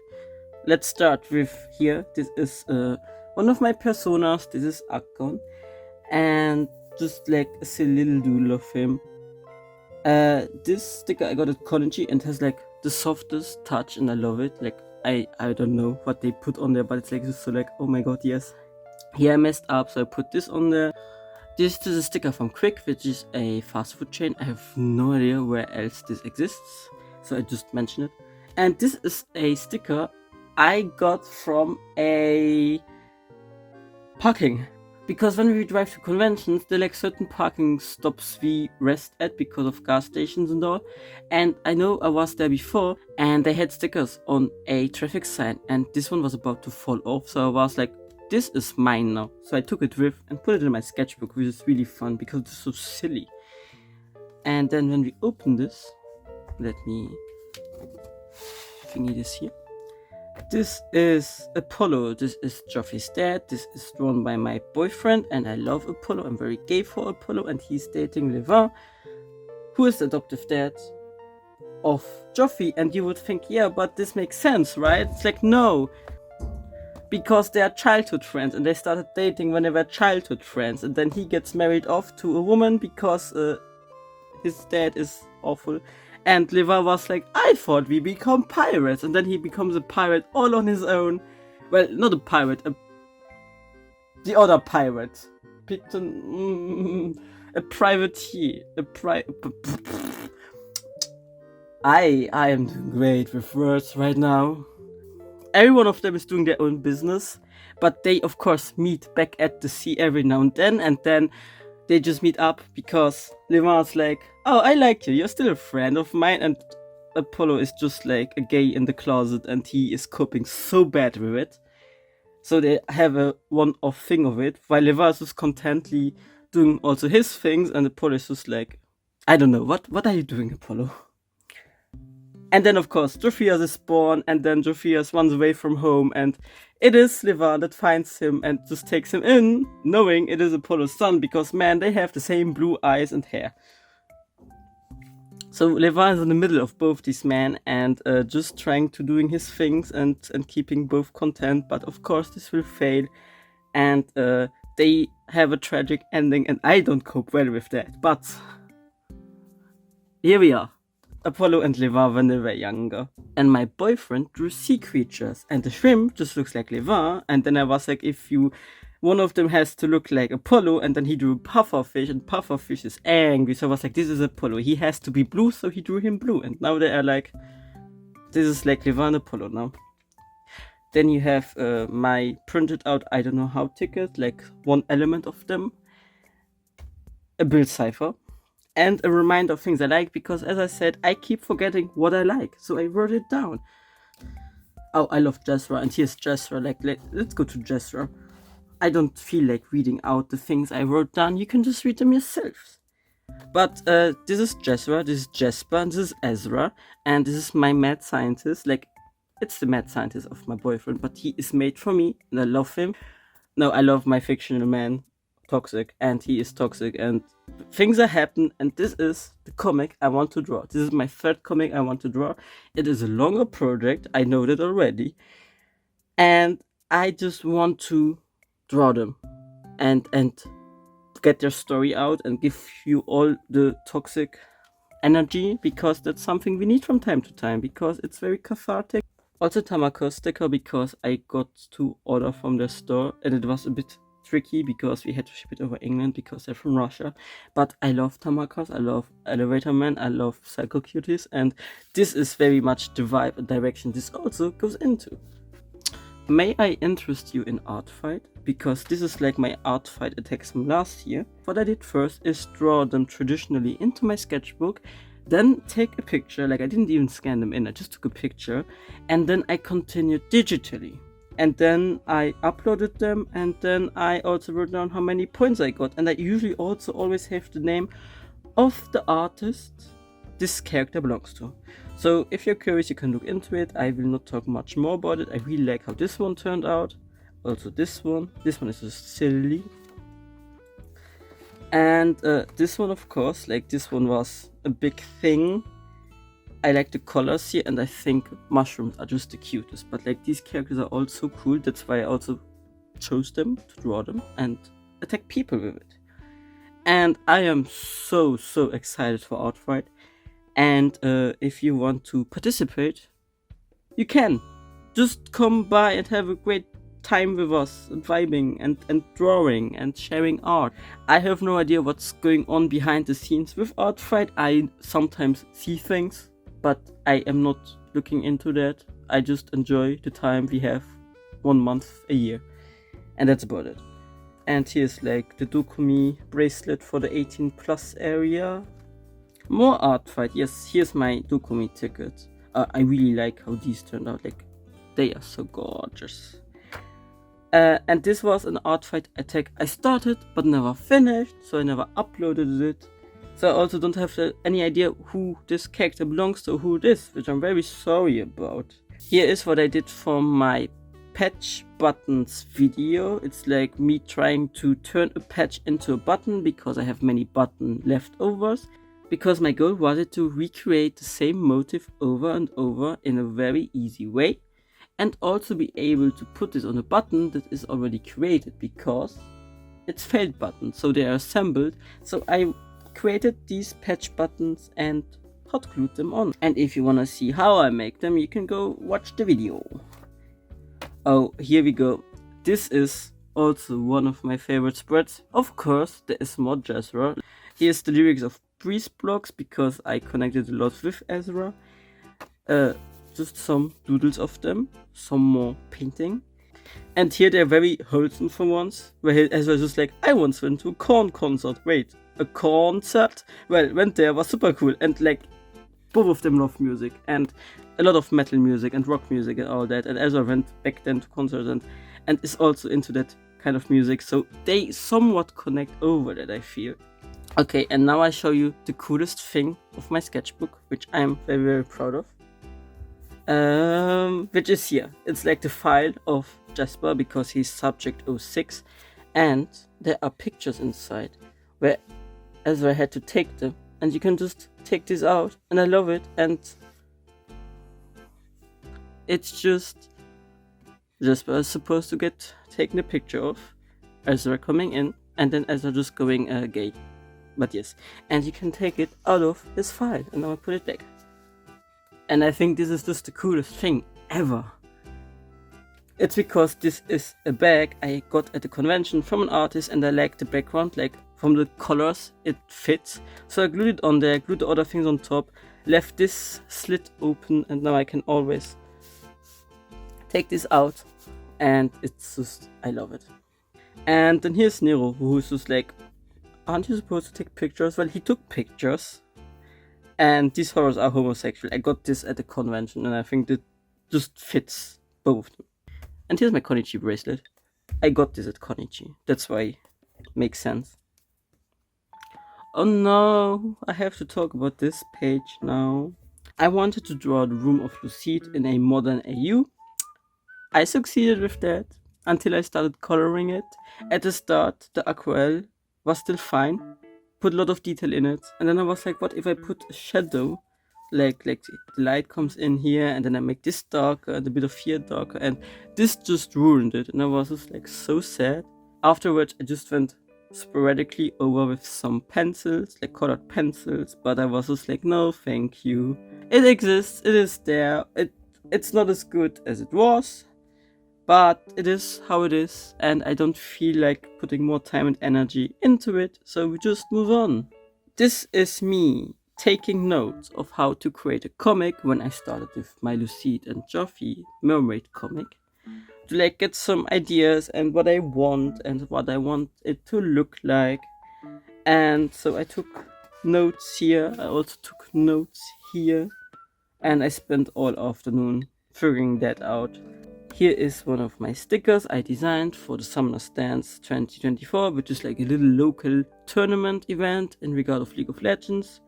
Let's start with here. This is one of my personas. This is Akon, and just like a silly little doodle of him. This sticker I got at college and has like the softest touch, and I love it. Like, I don't know what they put on there, but it's like just so like, oh my god, yes. Here I messed up, so I put this on there. This is a sticker from Quick, which is a fast food chain. I have no idea where else this exists, so I just mention it. And this is a sticker I got from a parking. Because when we drive to conventions, there are like certain parking stops we rest at because of gas stations and all. And I know I was there before, and they had stickers on a traffic sign, and this one was about to fall off, so I was like, this is mine now. So I took it with and put it in my sketchbook, which is really fun because it's so silly. And then when we open this, let me thingy this here. This is Apollo. This is Joffy's dad. This is drawn by my boyfriend, and I love Apollo. I'm very gay for Apollo, and he's dating Levin, who is the adoptive dad of Joffy. And you would think, yeah, but this makes sense, right? It's like, no. Because they are childhood friends, and they started dating when they were childhood friends, and then he gets married off to a woman because his dad is awful. And Leva was like, I thought we become pirates, and then he becomes a pirate all on his own. Well, not a pirate, the other pirate. Picked a privateer, I am doing great with words right now. Every one of them is doing their own business, but they of course meet back at the sea every now and then they just meet up because Levin's like, oh, I like you, you're still a friend of mine, and Apollo is just like a gay in the closet, and he is coping so bad with it. So they have a one-off thing of it, while Levin is just contently doing also his things, and Apollo is just like, I don't know, what are you doing, Apollo? And then, of course, Jophias is born, and then Jophias runs away from home, and it is Leva that finds him and just takes him in, knowing it is Apollo's son, because, man, they have the same blue eyes and hair. So Leva is in the middle of both these men, and just trying to doing his things and keeping both content, but of course this will fail, and they have a tragic ending, and I don't cope well with that, but here we are. Apollo and Levin when they were younger. And my boyfriend drew sea creatures, and the shrimp just looks like Levin, and then I was like, one of them has to look like Apollo, and then he drew pufferfish, and pufferfish is angry, so I was like, this is Apollo, he has to be blue, so he drew him blue, and now they are like, this is like Levin and Apollo now. Then you have my printed out, I don't know how ticket, like one element of them, a build cipher, and a reminder of things I like, because as I said, I keep forgetting what I like, so I wrote it down. Oh, I love Jezra, and here's Jezra, like, let's go to Jezra. I don't feel like reading out the things I wrote down, you can just read them yourselves. But this is Jezra, this is Jasper, and this is Ezra, and this is my mad scientist, like, it's the mad scientist of my boyfriend, but he is made for me, and I love him. No, I love my fictional man, Toxic, and he is toxic, and things are happening, and this is the comic I want to draw. This is my third comic I want to draw. It is a longer project, I know that already, and I just want to draw them and get their story out and give you all the toxic energy, because that's something we need from time to time, because it's very cathartic. Also Tamako sticker because I got to order from the store and it was a bit tricky because we had to ship it over England because they're from Russia. But I love Tamakos, I love Elevator Man, I love Psycho Cuties, and this is very much the vibe and direction this also goes into. May I interest you in art fight? Because this is like my art fight attacks from last year. What I did first is draw them traditionally into my sketchbook, then take a picture, like I didn't even scan them in, I just took a picture, and then I continued digitally. And then I uploaded them, and then I also wrote down how many points I got. And I usually also always have the name of the artist this character belongs to. So if you're curious, you can look into it. I will not talk much more about it. I really like how this one turned out. Also this one is just silly. And this one, of course, like this one was a big thing. I like the colors here, and I think mushrooms are just the cutest. But like these characters are all so cool. That's why I also chose them to draw them and attack people with it. And I am so excited for Art Fight. And if you want to participate, you can. Just come by and have a great time with us, and vibing and drawing and sharing art. I have no idea what's going on behind the scenes with Art Fight. I sometimes see things, but I am not looking into that. I just enjoy the time we have 1 month a year. And that's about it. And here's like the Dokumi bracelet for the 18 plus area. More art fight. Yes, here's my Dokumi ticket. I really like how these turned out. Like, they are so gorgeous. And this was an art fight attack I started but never finished, so I never uploaded it. So I also don't have any idea who this character belongs to, who it is, which I'm very sorry about. Here is what I did for my patch buttons video. It's like me trying to turn a patch into a button because I have many button leftovers. Because my goal was to recreate the same motif over and over in a very easy way, and also be able to put this on a button that is already created because it's felt buttons, so they are assembled. So I created these patch buttons and hot glued them on. And if you want to see how I make them, you can go watch the video. Oh, here we go. This is also one of my favorite spreads. Of course, there is more Jezra. Here's the lyrics of Breeze blocks because I connected a lot with Ezra. Just some doodles of them, some more painting. And here they're very wholesome for once, where Ezra's just like, I once went to a Korn concert. Wait, a concert? Well, went there, was super cool. And like, both of them love music, and a lot of metal music and rock music and all that. And Ezra went back then to concerts and is also into that kind of music. So they somewhat connect over that, I feel. Okay, and now I show you the coolest thing of my sketchbook, which I'm very proud of. Which is here. It's like the file of Jasper because he's subject 06, and there are pictures inside where Ezra had to take them, and you can just take this out, and I love it. And it's just Jasper is supposed to get taken a picture of, Ezra coming in, and then Ezra just going gay. But yes, and you can take it out of his file, and now I put it back. And I think this is just the coolest thing ever. It's because this is a bag I got at the convention from an artist, and I like the background, like from the colors it fits. So I glued it on there, glued the other things on top, left this slit open, and now I can always take this out, and it's just, I love it. And then here's Nero, who's just like, aren't you supposed to take pictures? Well, he took pictures. And these horrors are homosexual. I got this at the convention, and I think it just fits both of them. And here's my Konichi bracelet. I got this at Konichi. That's why it makes sense. Oh no, I have to talk about this page now. I wanted to draw the room of Lucide in a modern AU. I succeeded with that until I started coloring it. At the start, the aquarelle was still fine, put a lot of detail in it, and then I was like, what if I put a shadow, like the light comes in here, and then I make this darker and a bit of here darker, and this just ruined it, and I was just like so sad. Afterwards, I just went sporadically over with some pencils, like colored pencils, but I was just like, no thank you, it exists, it is there, it It's not as good as it was, but it is how it is, and I don't feel like putting more time and energy into it, so we just move on. This is me taking notes of how to create a comic when I started with my Lucide and Joffy mermaid comic, to like get some ideas and what I want it to look like. And so I took notes here, I also took notes here, and I spent all afternoon figuring that out. Here is one of my stickers I designed for the Summoner's Dance 2024, which is like a little local tournament event in regard of League of Legends.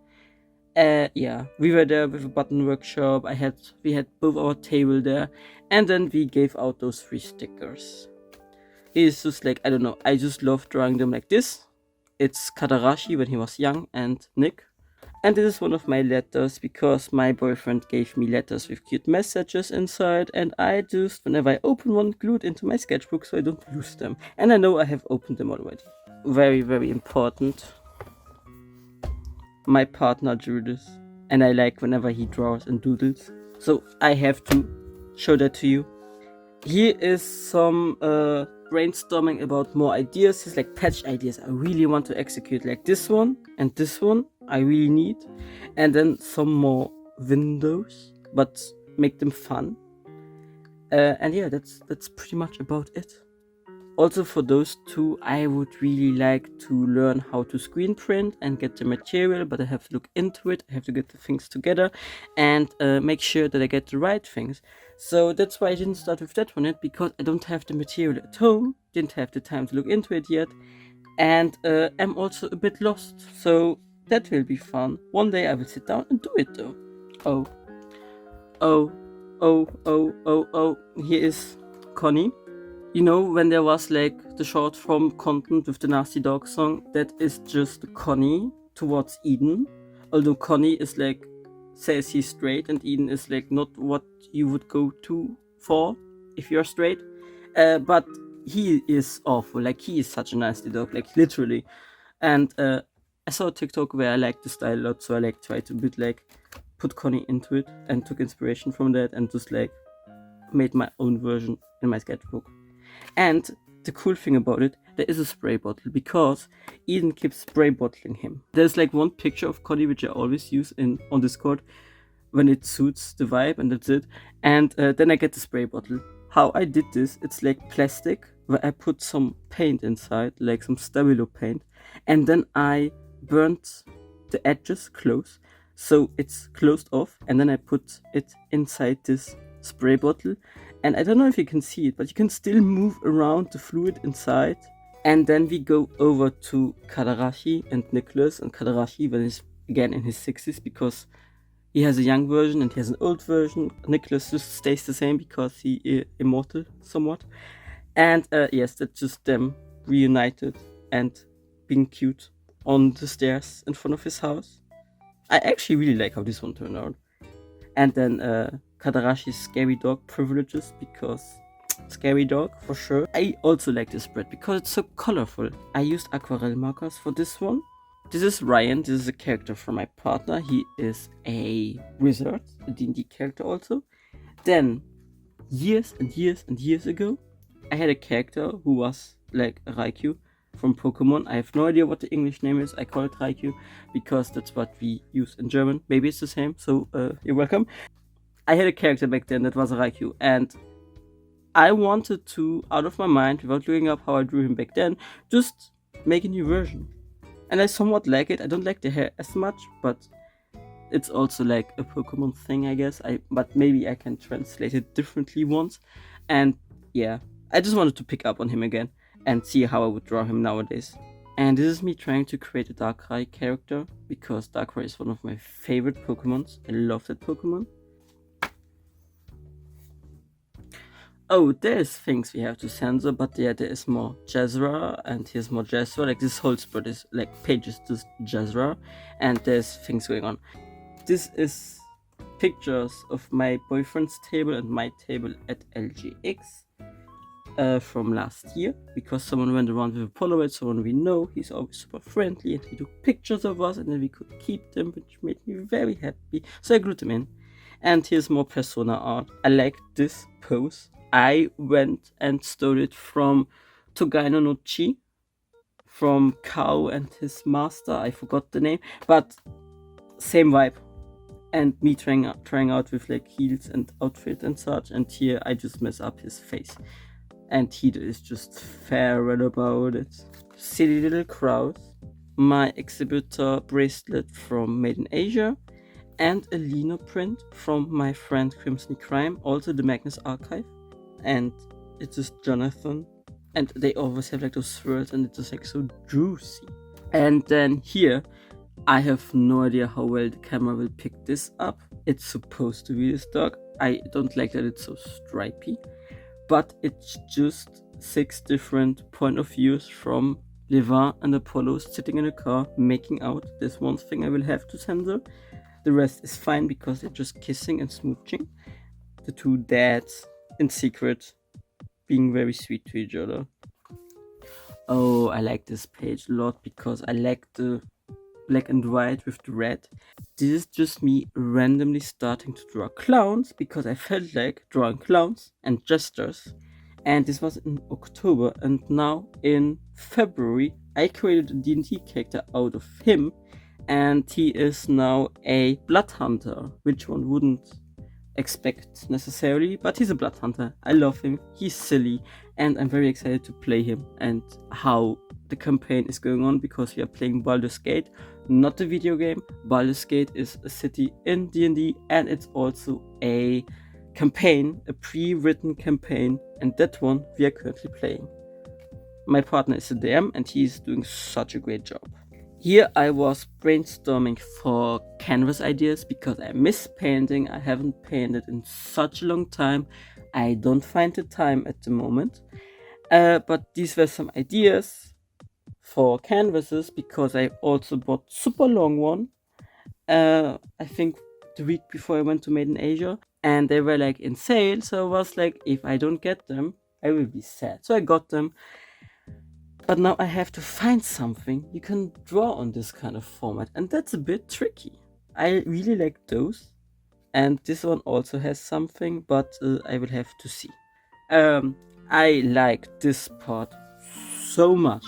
Yeah, we were there with a button workshop. We had both our table there, and then we gave out those 3 stickers. It's just like, I don't know, I just love drawing them like this. It's Kadarashi when he was young and Nick. And this is one of my letters because my boyfriend gave me letters with cute messages inside, and I just, whenever I open one, glue it into my sketchbook so I don't lose them. And I know I have opened them already. Very, very important. My partner drew this, and I like whenever he draws and doodles. So I have to show that to you. Here is some brainstorming about more ideas. It's like patch ideas I really want to execute, like this one and this one I really need, and then some more windows, but make them fun. And yeah, that's pretty much about it. Also, for those 2, I would really like to learn how to screen print and get the material, but I have to look into it. I have to get the things together and make sure that I get the right things. So that's why I didn't start with that one yet, because I don't have the material at home, didn't have the time to look into it yet, and I'm also a bit lost. So that will be fun. One day I will sit down and do it though. Oh, here is Connie. You know, when there was like the short form content with the Nasty Dog song, that is just Connie towards Eden. Although Connie is like, says he's straight, and Eden is like not what you would go to for if you're straight. But he is awful. Like, he is such a nasty dog, like literally. And I saw a TikTok where I liked the style a lot, so I like tried to bit like put Connie into it and took inspiration from that and just like made my own version in my sketchbook. And the cool thing about it, there is a spray bottle, because Eden keeps spray bottling him. There's like one picture of Connie which I always use on Discord when it suits the vibe, and that's it. And then I get the spray bottle. How I did this, it's like plastic where I put some paint inside, like some Stabilo paint, and then I burnt the edges close, so it's closed off, and then I put it inside this spray bottle. And I don't know if you can see it, but you can still move around the fluid inside. And then we go over to Kadarashi and Nicholas, and Kadarashi when he's again in his 60s, because he has a young version and he has an old version. Nicholas just stays the same because he is immortal somewhat. And yes, that's just them reunited and being cute on the stairs in front of his house. I actually really like how this one turned out. And then Kadarashi's scary dog privileges, because scary dog for sure. I also like this spread because it's so colorful. I used aquarelle markers for this one. This is Ryan. This is a character from my partner. He is a wizard, a D&D character also. Then, years and years and years ago, I had a character who was like a Raikou from Pokemon. I have no idea what the English name is. I call it Raikou because that's what we use in German. Maybe it's the same, so you're welcome. I had a character back then that was a Raikou, and I wanted to, out of my mind, without looking up how I drew him back then, just make a new version. And I somewhat like it. I don't like the hair as much, but it's also like a Pokemon thing, I guess. But maybe I can translate it differently once. And yeah, I just wanted to pick up on him again and see how I would draw him nowadays. And this is me trying to create a Darkrai character, because Darkrai is one of my favorite Pokemons. I love that Pokemon. Oh, there's things we have to censor, but yeah, there is more Jezra, and here's more Jezra. Like, this whole spread is like pages just Jezra, and there's things going on. This is pictures of my boyfriend's table and my table at LGX from last year, because someone went around with a Polaroid, someone we know. He's always super friendly, and he took pictures of us, and then we could keep them, which made me very happy. So I glued them in. And here's more persona art. I like this pose. I went and stole it from Togaino no Chi, from Kao and his master. I forgot the name, but same vibe. And me trying out with like heels and outfit and such. And here I just mess up his face. And he is just feral about it. Silly little crowd. My exhibitor bracelet from Made in Asia. And a lino print from my friend Crimson Crime, also the Magnus Archive. And it's just Jonathan. And they always have like those swirls and it's just like so juicy. And then here, I have no idea how well the camera will pick this up. It's supposed to be this dog. I don't like that it's so stripy. But it's just 6 different point of views from Levin and Apollo sitting in a car making out. There's one thing I will have to censor. The rest is fine because they're just kissing and smooching. The 2 dads in secret being very sweet to each other. Oh, I like this page a lot because I like the black and white with the red. This is just me randomly starting to draw clowns because I felt like drawing clowns and jesters. And this was in October, and now in February I created a D&D character out of him, and he is now a blood hunter, which one wouldn't expect necessarily, but he's a blood hunter. I love him, he's silly, and I'm very excited to play him and how the campaign is going on because we are playing Baldur's Gate, not the video game. Baldur's Gate is a city in D&D, and it's also a campaign, a pre-written campaign, and that one we are currently playing. My partner is a DM and he's doing such a great job. Here I was brainstorming for canvas ideas because I miss painting. I haven't painted in such a long time. I don't find the time at the moment. But these were some ideas for canvases because I also bought super long one. I think the week before I went to Made in Asia, and they were like in sale. So I was like, if I don't get them, I will be sad. So I got them. But now I have to find something you can draw on this kind of format, and that's a bit tricky. I really like those, and this one also has something, but I will have to see. I like this part so much.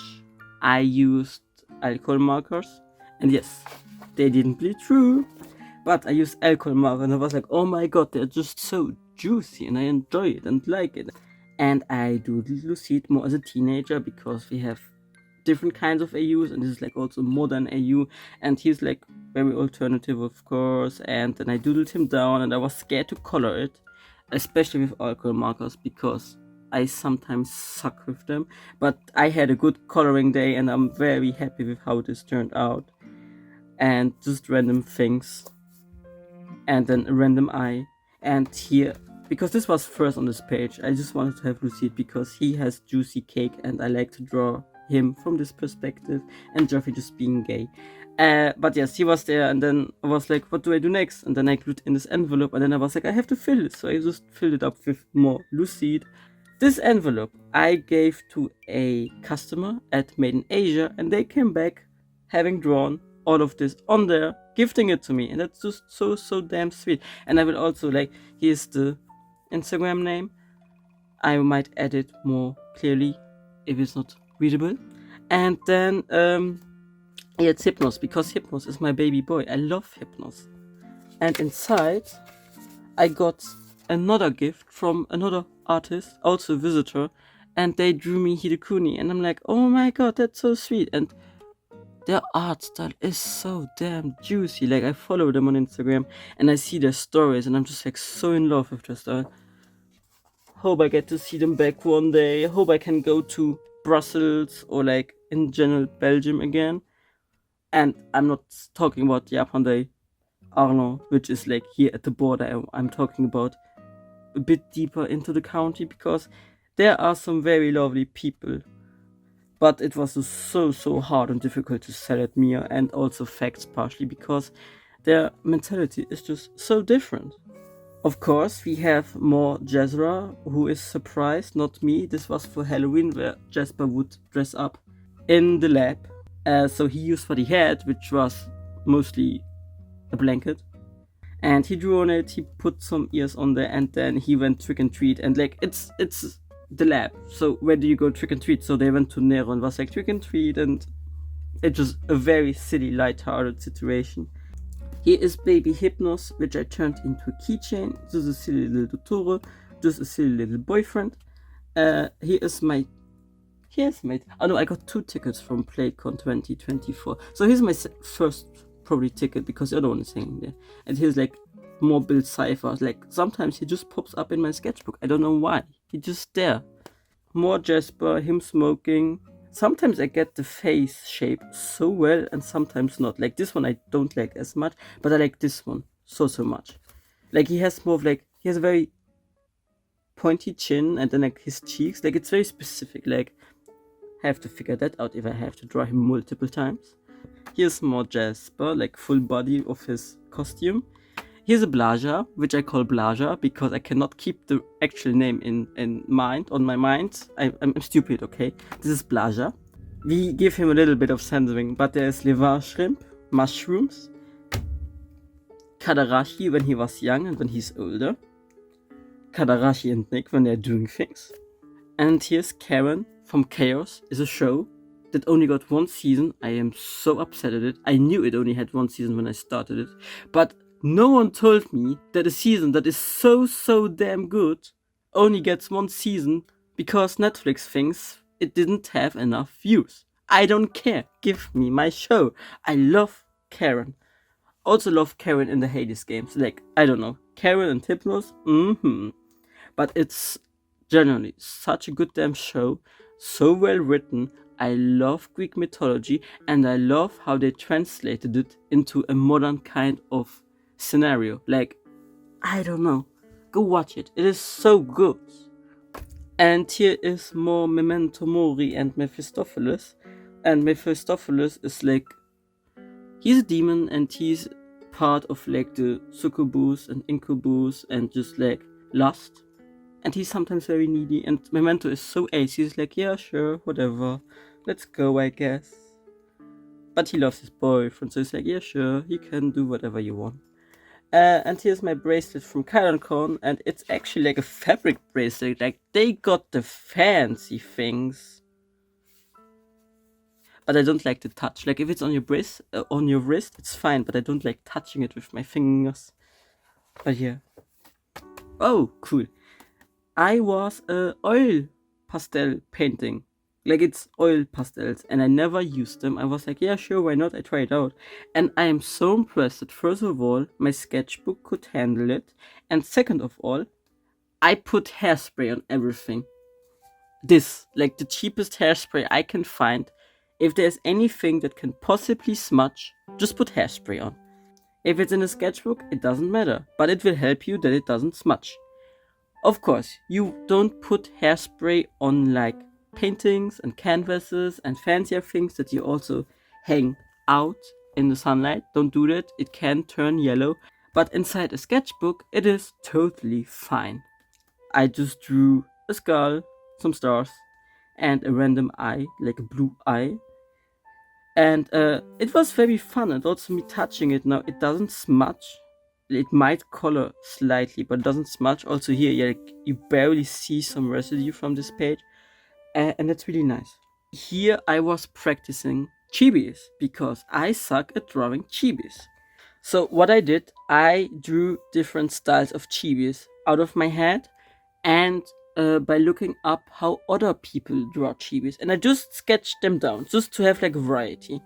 I used alcohol markers, and yes, they didn't bleed through, but I used alcohol markers, and I was like, oh my god, they're just so juicy, and I enjoy it and like it. And I doodled Lucid more as a teenager because we have different kinds of AUs, and this is like also modern AU, and he's like very alternative, of course. And then I doodled him down, and I was scared to color it, especially with alcohol markers because I sometimes suck with them. But I had a good coloring day, and I'm very happy with how this turned out. And just random things, and then a random eye, and here. Because this was first on this page, I just wanted to have Lucid because he has juicy cake and I like to draw him from this perspective, and Jeffrey just being gay. But yes, he was there, and then I was like, what do I do next? And then I glued in this envelope, and then I was like, I have to fill it. So I just filled it up with more Lucid. This envelope I gave to a customer at Made in Asia, and they came back having drawn all of this on there, gifting it to me, and that's just so damn sweet. And I will also like, here's the Instagram name. I might add it more clearly if it's not readable. And then it's Hypnos, because Hypnos is my baby boy. I love Hypnos. And inside I got another gift from another artist, also a visitor, and they drew me Hidekuni, and I'm like, oh my god, that's so sweet. And their art style is so damn juicy. Like, I follow them on Instagram and I see their stories, and I'm just like so in love with their style. Hope I get to see them back one day. Hope I can go to Brussels or like in general Belgium again. And I'm not talking about Japan Arno, which is like here at the border. I'm talking about a bit deeper into the country because there are some very lovely people. But it was so hard and difficult to sell at Mia, and also facts partially because their mentality is just so different. Of course, we have more Jezra, who is surprised, not me. This was for Halloween, where Jasper would dress up in the lab. So he used what he had, which was mostly a blanket. and he drew on it. He put some ears on there, and then he went trick and treat. And like it's the lab, so where do you go trick and treat? So they went to Nero and was like trick and treat, and it was a very silly, light-hearted situation. Here is baby Hypnos, which I turned into a keychain. This is a silly little Totoro, just a silly little boyfriend. Here's my. Oh no, I got 2 tickets from PlayCon 2024. So here's my first probably ticket because the other one is hanging there. And here's like more Bill Cipher. Like sometimes he just pops up in my sketchbook. I don't know why. He's just there. More Jasper, him smoking. Sometimes I get the face shape so well and sometimes not. Like this one I don't like as much, but I like this one so much. Like he has more of like, he has a very pointy chin and then like his cheeks. Like it's very specific. Like I have to figure that out if I have to draw him multiple times. Here's more Jasper, like full body of his costume. Here's a Blaja, which I call Blaja because I cannot keep the actual name on my mind. I'm stupid, okay? This is Blaja. We give him a little bit of censoring, but there's Levar shrimp, mushrooms, Kadarashi when he was young and when he's older, Kadarashi and Nick when they're doing things. And here's Karen from Chaos, is a show that only got 1 season. I am so upset at it. I knew it only had 1 season when I started it, but no one told me that a season that is so damn good only gets 1 season because Netflix thinks it didn't have enough views. I don't care. Give me my show. I love Karen. Also love Karen in the Hades games. Like, I don't know. Karen and Hypnos? But it's generally such a good damn show. So well written. I love Greek mythology and I love how they translated it into a modern kind of scenario. Like, I don't know. Go watch it. It is so good. And here is more Memento Mori and Mephistopheles. And Mephistopheles is like, he's a demon and he's part of like the succubus and incubus and just like lust. And he's sometimes very needy. And Memento is so ace. He's like, yeah, sure, whatever. Let's go, I guess. But he loves his boyfriend, so he's like, yeah, sure, you can do whatever you want. And here's my bracelet from KaironCon, and it's actually like a fabric bracelet. Like, they got the fancy things. But I don't like the touch. Like, if it's on your wrist, it's fine, but I don't like touching it with my fingers. But yeah. Oh, cool. I was oil pastel painting. Like, it's oil pastels, and I never used them. I was like, yeah, sure, why not? I try it out. And I am so impressed that, first of all, my sketchbook could handle it. And second of all, I put hairspray on everything. This, like the cheapest hairspray I can find. If there's anything that can possibly smudge, just put hairspray on. If it's in a sketchbook, it doesn't matter, but it will help you that it doesn't smudge. Of course, you don't put hairspray on like paintings and canvases and fancier things that you also hang out in the sunlight. Don't do that, it can turn yellow. But inside a sketchbook, it is totally fine. I just drew a skull, some stars, and a random eye, like a blue eye. And it was very fun, and also me touching it now, it doesn't smudge. It might color slightly, but it doesn't smudge. Also here, yeah, like, you barely see some residue from this page. And that's really nice. Here I was practicing chibis because I suck at drawing chibis. So what I did, I drew different styles of chibis out of my head and by looking up how other people draw chibis. And I just sketched them down just to have like a variety.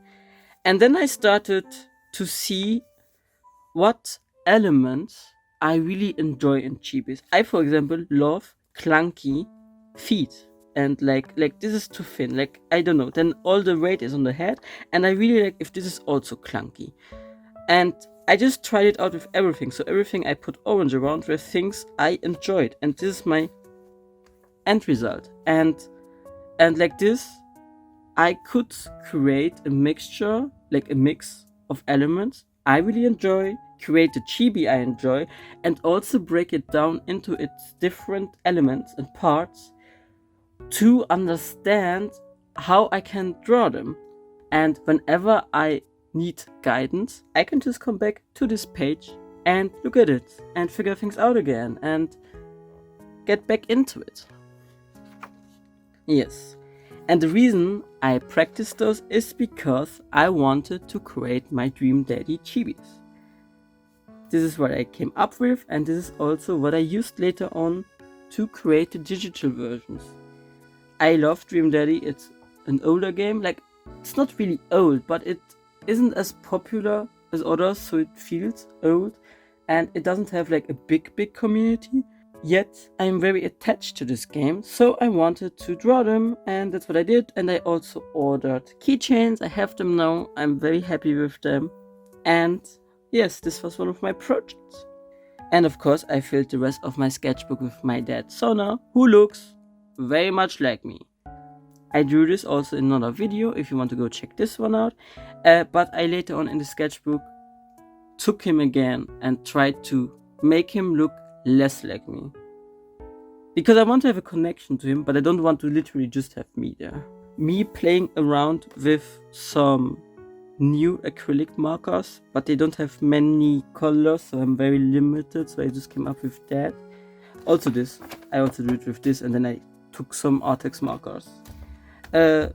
And then I started to see what elements I really enjoy in chibis. I, for example, love clunky feet. And like this is too thin, like, I don't know, then all the weight is on the head, and I really like if this is also clunky. And I just tried it out with everything, so everything I put orange around were things I enjoyed, and this is my end result. And like this, I could create a mixture, like a mix of elements I really enjoy, create the chibi I enjoy, and also break it down into its different elements and parts to understand how I can draw them. And whenever I need guidance, I can just come back to this page and look at it and figure things out again and get back into it. Yes. And the reason I practiced those is because I wanted to create my Dream Daddy chibis. This is what I came up with, and this is also what I used later on to create the digital versions. I love Dream Daddy. It's an older game. Like, it's not really old, but it isn't as popular as others, so it feels old, and it doesn't have like a big community. Yet I'm very attached to this game, so I wanted to draw them, and that's what I did. And I also ordered keychains. I have them now. I'm very happy with them. And yes, this was one of my projects. And of course, I filled the rest of my sketchbook with my dad Sona, who looks very much like me. I drew this also in another video if you want to go check this one out. But I later on in the sketchbook took him again and tried to make him look less like me, because I want to have a connection to him, but I don't want to literally just have me there. Me playing around with some new acrylic markers, but they don't have many colors, so I'm very limited, so I just came up with that. Also this, I also did it with this, and then I took some Artex markers. A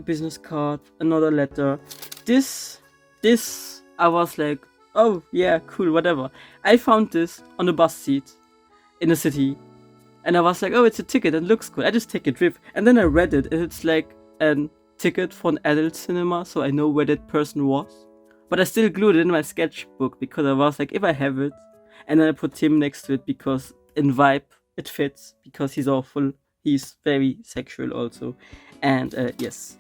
business card, another letter. This, I was like, oh yeah, cool, whatever. I found this on a bus seat in a city, and I was like, oh, it's a ticket and looks cool. I just take it with, and then I read it, and it's like a ticket for an adult cinema, so I know where that person was. But I still glued it in my sketchbook because I was like, if I have it, and then I put him next to it because in vibe it fits, because he's awful. He's very sexual also, and yes.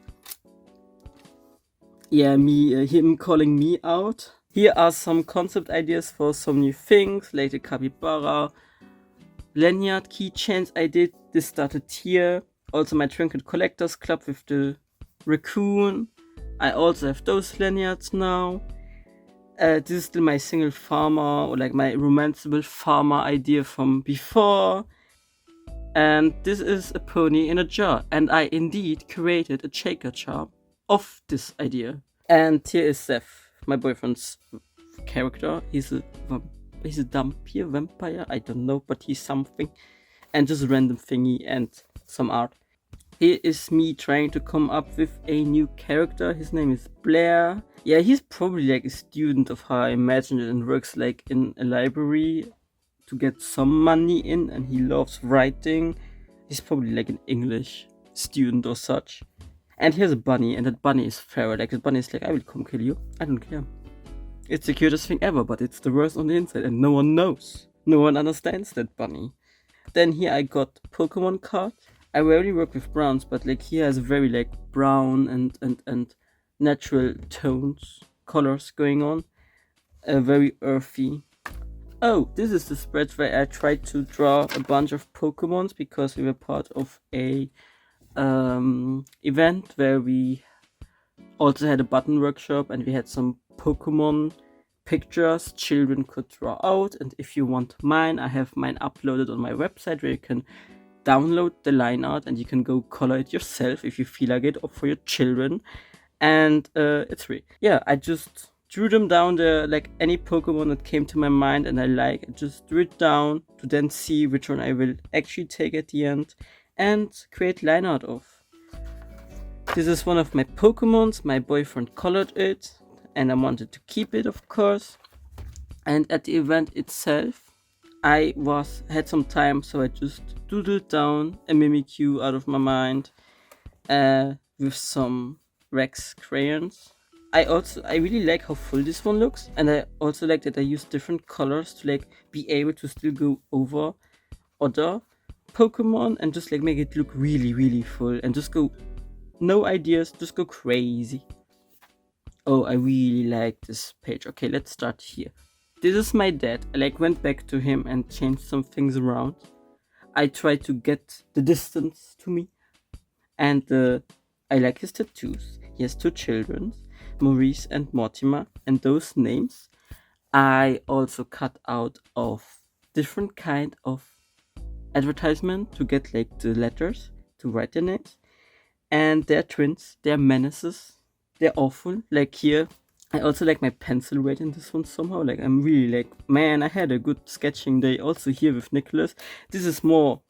Yeah, him calling me out. Here are some concept ideas for some new things, like the capybara, lanyard, keychains I did. This started here. Also my Trinket Collectors Club with the raccoon. I also have those lanyards now. This is still my single farmer, or like my romanceable farmer idea from before. And this is a pony in a jar. And I indeed created a shaker jar of this idea. And here is Seth, my boyfriend's character. He's a vampire, I don't know, but he's something. And just a random thingy and some art. Here is me trying to come up with a new character. His name is Blair. Yeah, he's probably like a student of how I imagined it, and works like in a library to get some money in, and he loves writing. He's probably like an English student or such. And here's a bunny, and that bunny is feral. Like, the bunny is like, I will come kill you. I don't care. It's the cutest thing ever, but it's the worst on the inside, and no one knows. No one understands that bunny. Then here I got Pokemon cards. I rarely work with browns, but like he has very like brown and natural tones, colors going on. Very earthy. Oh, this is the spread where I tried to draw a bunch of Pokemons, because we were part of a event where we also had a button workshop, and we had some Pokemon pictures children could draw out. And if you want mine, I have mine uploaded on my website, where you can download the line art and you can go color it yourself if you feel like it, or for your children. And it's free. Yeah, I just drew them down there, like any Pokemon that came to my mind and I just drew it down to then see which one I will actually take at the end and create line art of. This is one of my Pokemons. My boyfriend colored it, and I wanted to keep it, of course. And at the event itself, I had some time, so I just doodled down a Mimikyu out of my mind with some Rex crayons. I really like how full this one looks, and I also like that I use different colors to like be able to still go over other Pokemon and just like make it look really full, and just go, no ideas, just go crazy. Oh, I really like this page. Okay, let's start here. This is my dad. I like went back to him and changed some things around. I tried to get the distance to me, and I like his tattoos. He has two children, Maurice and Mortimer, and those names I also cut out of different kind of advertisement to get like the letters to write their names. And they're twins, they're menaces, they're awful. Like here I also like my pencil weight in this one somehow. Like, I'm really like, man, I had a good sketching day also here with Nicholas. This is more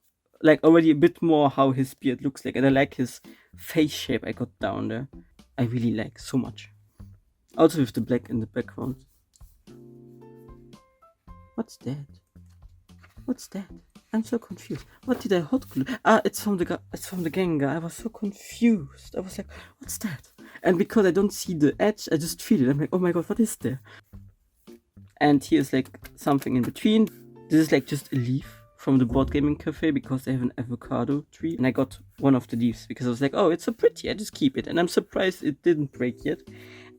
like already a bit more how his beard looks like, and I like his face shape I got down there. I really like so much. Also with the black in the background. What's that? What's that? I'm so confused. What did I hot glue? Ah, it's from the Gengar. I was so confused. I was like, what's that? And because I don't see the edge, I just feel it. I'm like, oh my god, what is there? And here's like something in between. This is like just a leaf from the board gaming cafe because they have an avocado tree. And I got one of the leaves because I was like, oh, it's so pretty. I just keep it. And I'm surprised it didn't break yet.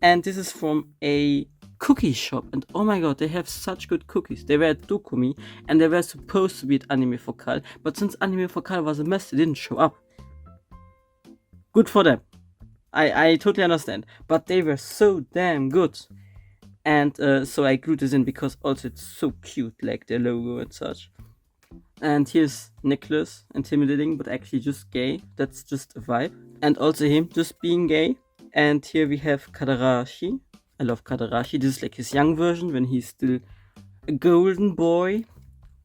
And this is from a cookie shop. And oh my god, they have such good cookies. They were at Dokumi and they were supposed to be at Anime Fokal. But since Anime Fokal was a mess, they didn't show up. Good for them. I totally understand. But they were so damn good. And so I glued this in because also it's so cute, like their logo and such. And here's Nicholas, intimidating but actually just gay. That's just a vibe. And also him just being gay. And here we have Kadarashi. I love Kadarashi. This is like his young version when he's still a golden boy,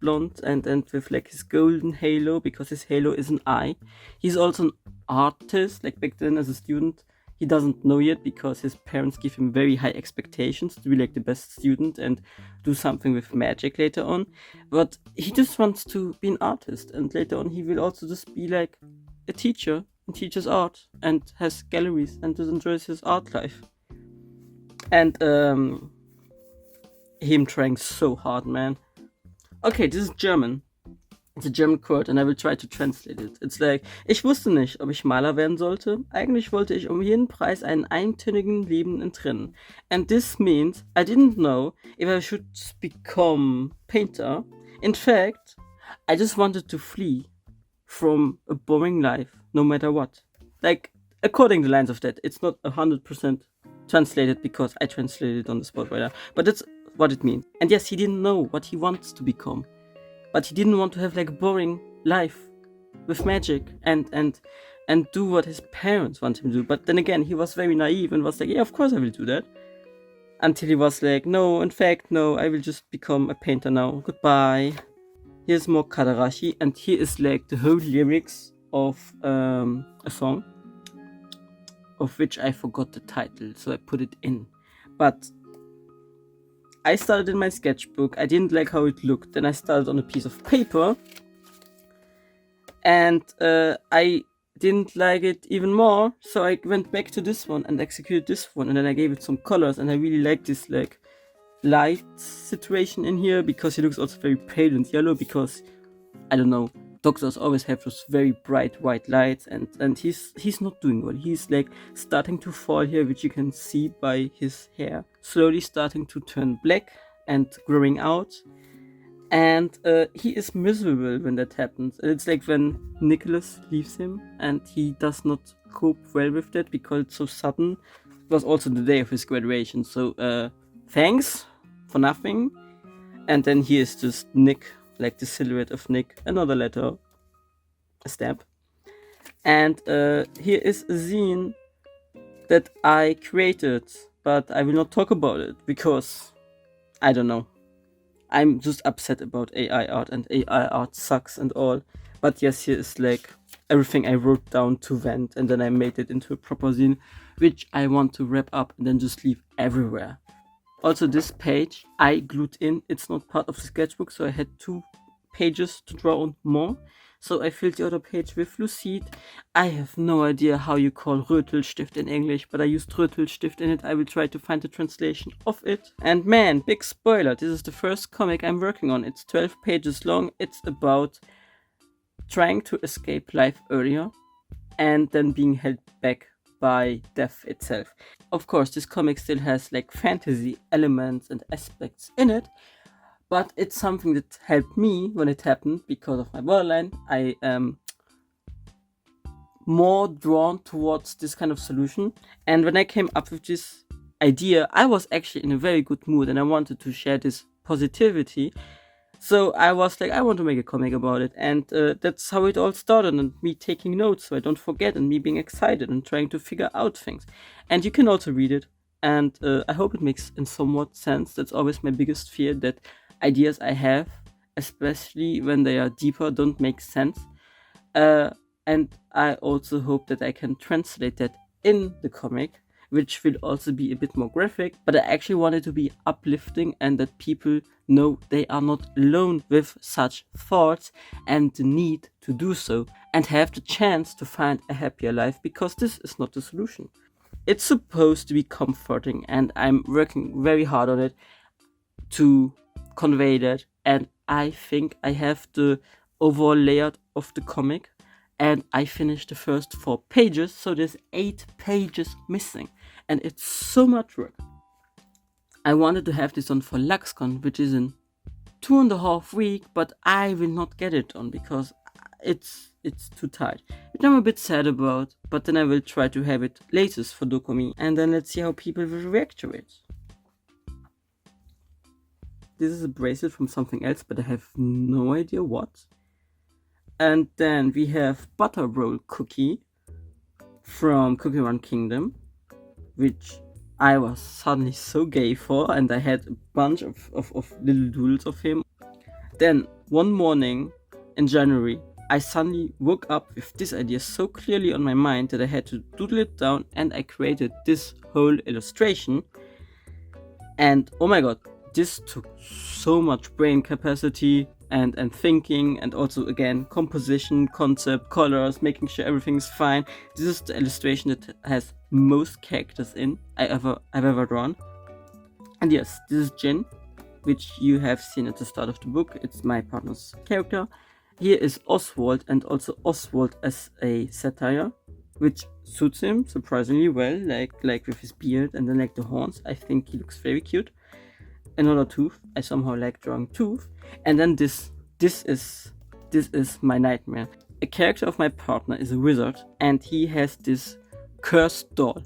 blonde, and with like his golden halo because his halo is an eye. He's also an artist. Like back then as a student, he doesn't know yet because his parents give him very high expectations to be like the best student and do something with magic later on. But he just wants to be an artist, and later on he will also just be like a teacher and teaches art and has galleries and just enjoys his art life. And him trying so hard, man. Okay, this is German. It's a German quote and I will try to translate it. It's like, ich wusste nicht, ob ich Maler werden sollte. Eigentlich wollte ich jeden Preis einen eintönigen Leben entrinnen. And this means I didn't know if I should become painter. In fact, I just wanted to flee from a boring life, no matter what. Like, according to the lines of that, it's not 100% translated because I translated it on the spot right now. But that's what it means. And yes, he didn't know what he wants to become. But he didn't want to have like a boring life with magic and do what his parents want him to do. But then again, he was very naive and was like, yeah, of course I will do that. Until he was like, no, in fact, no, I will just become a painter now. Goodbye. Here's more Kadarashi, and here is like the whole lyrics of a song, of which I forgot the title, so I put it in. But I started in my sketchbook. I didn't like how it looked. Then I started on a piece of paper. And I didn't like it even more. So I went back to this one and executed this one. And then I gave it some colors. And I really like this like light situation in here. Because he looks also very pale and yellow. Because, I don't know, doctors always have those very bright white lights. And he's not doing well. He's like starting to fall here, which you can see by his hair. Slowly starting to turn black and growing out. And he is miserable when that happens. It's like when Nicholas leaves him and he does not cope well with that because it's so sudden. It was also the day of his graduation. So thanks for nothing. And then here is just Nick, like the silhouette of Nick. Another letter, a stamp. And here is a zine that I created, but I will not talk about it because I don't know. I'm just upset about AI art, and AI art sucks and all. But yes, here is like everything I wrote down to vent, and then I made it into a proper zine, which I want to wrap up and then just leave everywhere. Also, this page I glued in. It's not part of the sketchbook, so I had 2 pages to draw on more. So I filled the other page with Lucid. I have no idea how you call Rötelstift in English, but I used Rötelstift in it. I will try to find the translation of it. And man, big spoiler, this is the first comic I'm working on. It's 12 pages long. It's about trying to escape life earlier and then being held back by death itself. Of course, this comic still has like fantasy elements and aspects in it. But it's something that helped me when it happened because of my borderline. I am more drawn towards this kind of solution. And when I came up with this idea, I was actually in a very good mood and I wanted to share this positivity. So I was like, I want to make a comic about it. And that's how it all started. And me taking notes so I don't forget, and me being excited and trying to figure out things. And you can also read it and I hope it makes in somewhat sense. That's always my biggest fear, that ideas I have, especially when they are deeper, don't make sense. Uh, and I also hope that I can translate that in the comic, which will also be a bit more graphic, but I actually want it to be uplifting and that people know they are not alone with such thoughts and the need to do so and have the chance to find a happier life, because this is not the solution. It's supposed to be comforting, and I'm working very hard on it to convey that. And I think I have the overall layout of the comic, and I finished the first 4 pages, so there's 8 pages missing, and it's so much work. I wanted to have this on for LuxCon, which is in 2.5 weeks, but I will not get it on because it's too tight, which I'm a bit sad about. But then I will try to have it latest for Dokumi, and then let's see how people will react to it. This is a bracelet from something else, but I have no idea what. And then we have Butter Roll Cookie from Cookie Run Kingdom, which I was suddenly so gay for, and I had a bunch of little doodles of him. Then one morning in January, I suddenly woke up with this idea so clearly on my mind that I had to doodle it down, and I created this whole illustration. And oh my god, this took so much brain capacity and thinking, and also again composition, concept, colors, making sure everything's fine. This is the illustration that has most characters I've ever drawn. And yes, this is Jin, which you have seen at the start of the book. It's my partner's character. Here is Oswald, and also Oswald as a satire, which suits him surprisingly well, like with his beard and then like the horns. I think he looks very cute. Another tooth. I somehow like drawing tooth. And then this is my nightmare. A character of my partner is a wizard, and he has this cursed doll,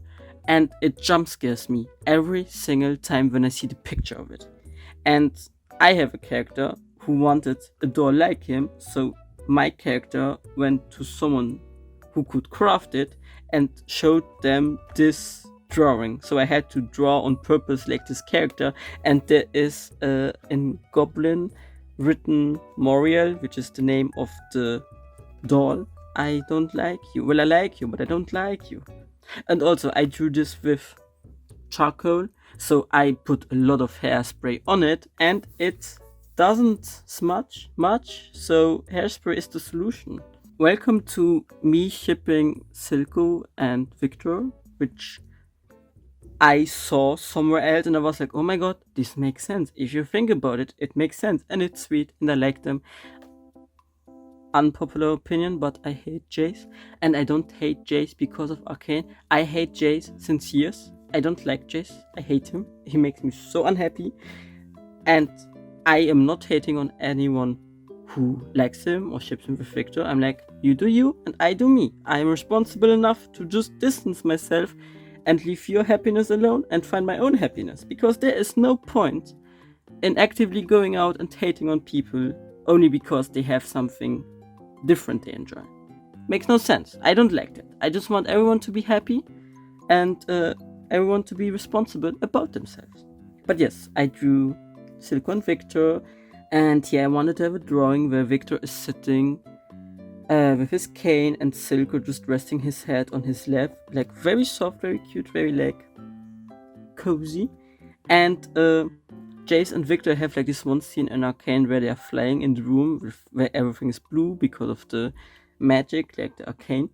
and it jump scares me every single time when I see the picture of it. And I have a character who wanted a doll like him, so my character went to someone who could craft it and showed them this drawing. So I had to draw on purpose like this character, and there is in Goblin written Moriel, which is the name of the doll. I don't like you. Well, I like you, but I don't like you. And also I drew this with charcoal, so I put a lot of hairspray on it, and it doesn't smudge much, so hairspray is the solution. Welcome to me shipping Silco and Victor, which I saw somewhere else, and I was like, oh my god, this makes sense. If you think about it, it makes sense, and it's sweet, and I like them. Unpopular opinion, but I hate Jace, and I don't hate Jace because of Arcane. I hate Jace since years. I don't like Jace. I hate him. He makes me so unhappy, and I am not hating on anyone who likes him or ships him with Victor. I'm like, you do you, and I do me. I am responsible enough to just distance myself and leave your happiness alone and find my own happiness, because there is no point in actively going out and hating on people only because they have something different they enjoy. Makes no sense. I don't like that. I just want everyone to be happy and everyone to be responsible about themselves. But yes, I drew Silco and Victor, and yeah, I wanted to have a drawing where Victor is sitting with his cane and Silco just resting his head on his lap, like very soft, very cute, very like cozy. And Jace and Victor have like this one scene in Arcane where they are flying in the room where everything is blue because of the magic, like the Arcane.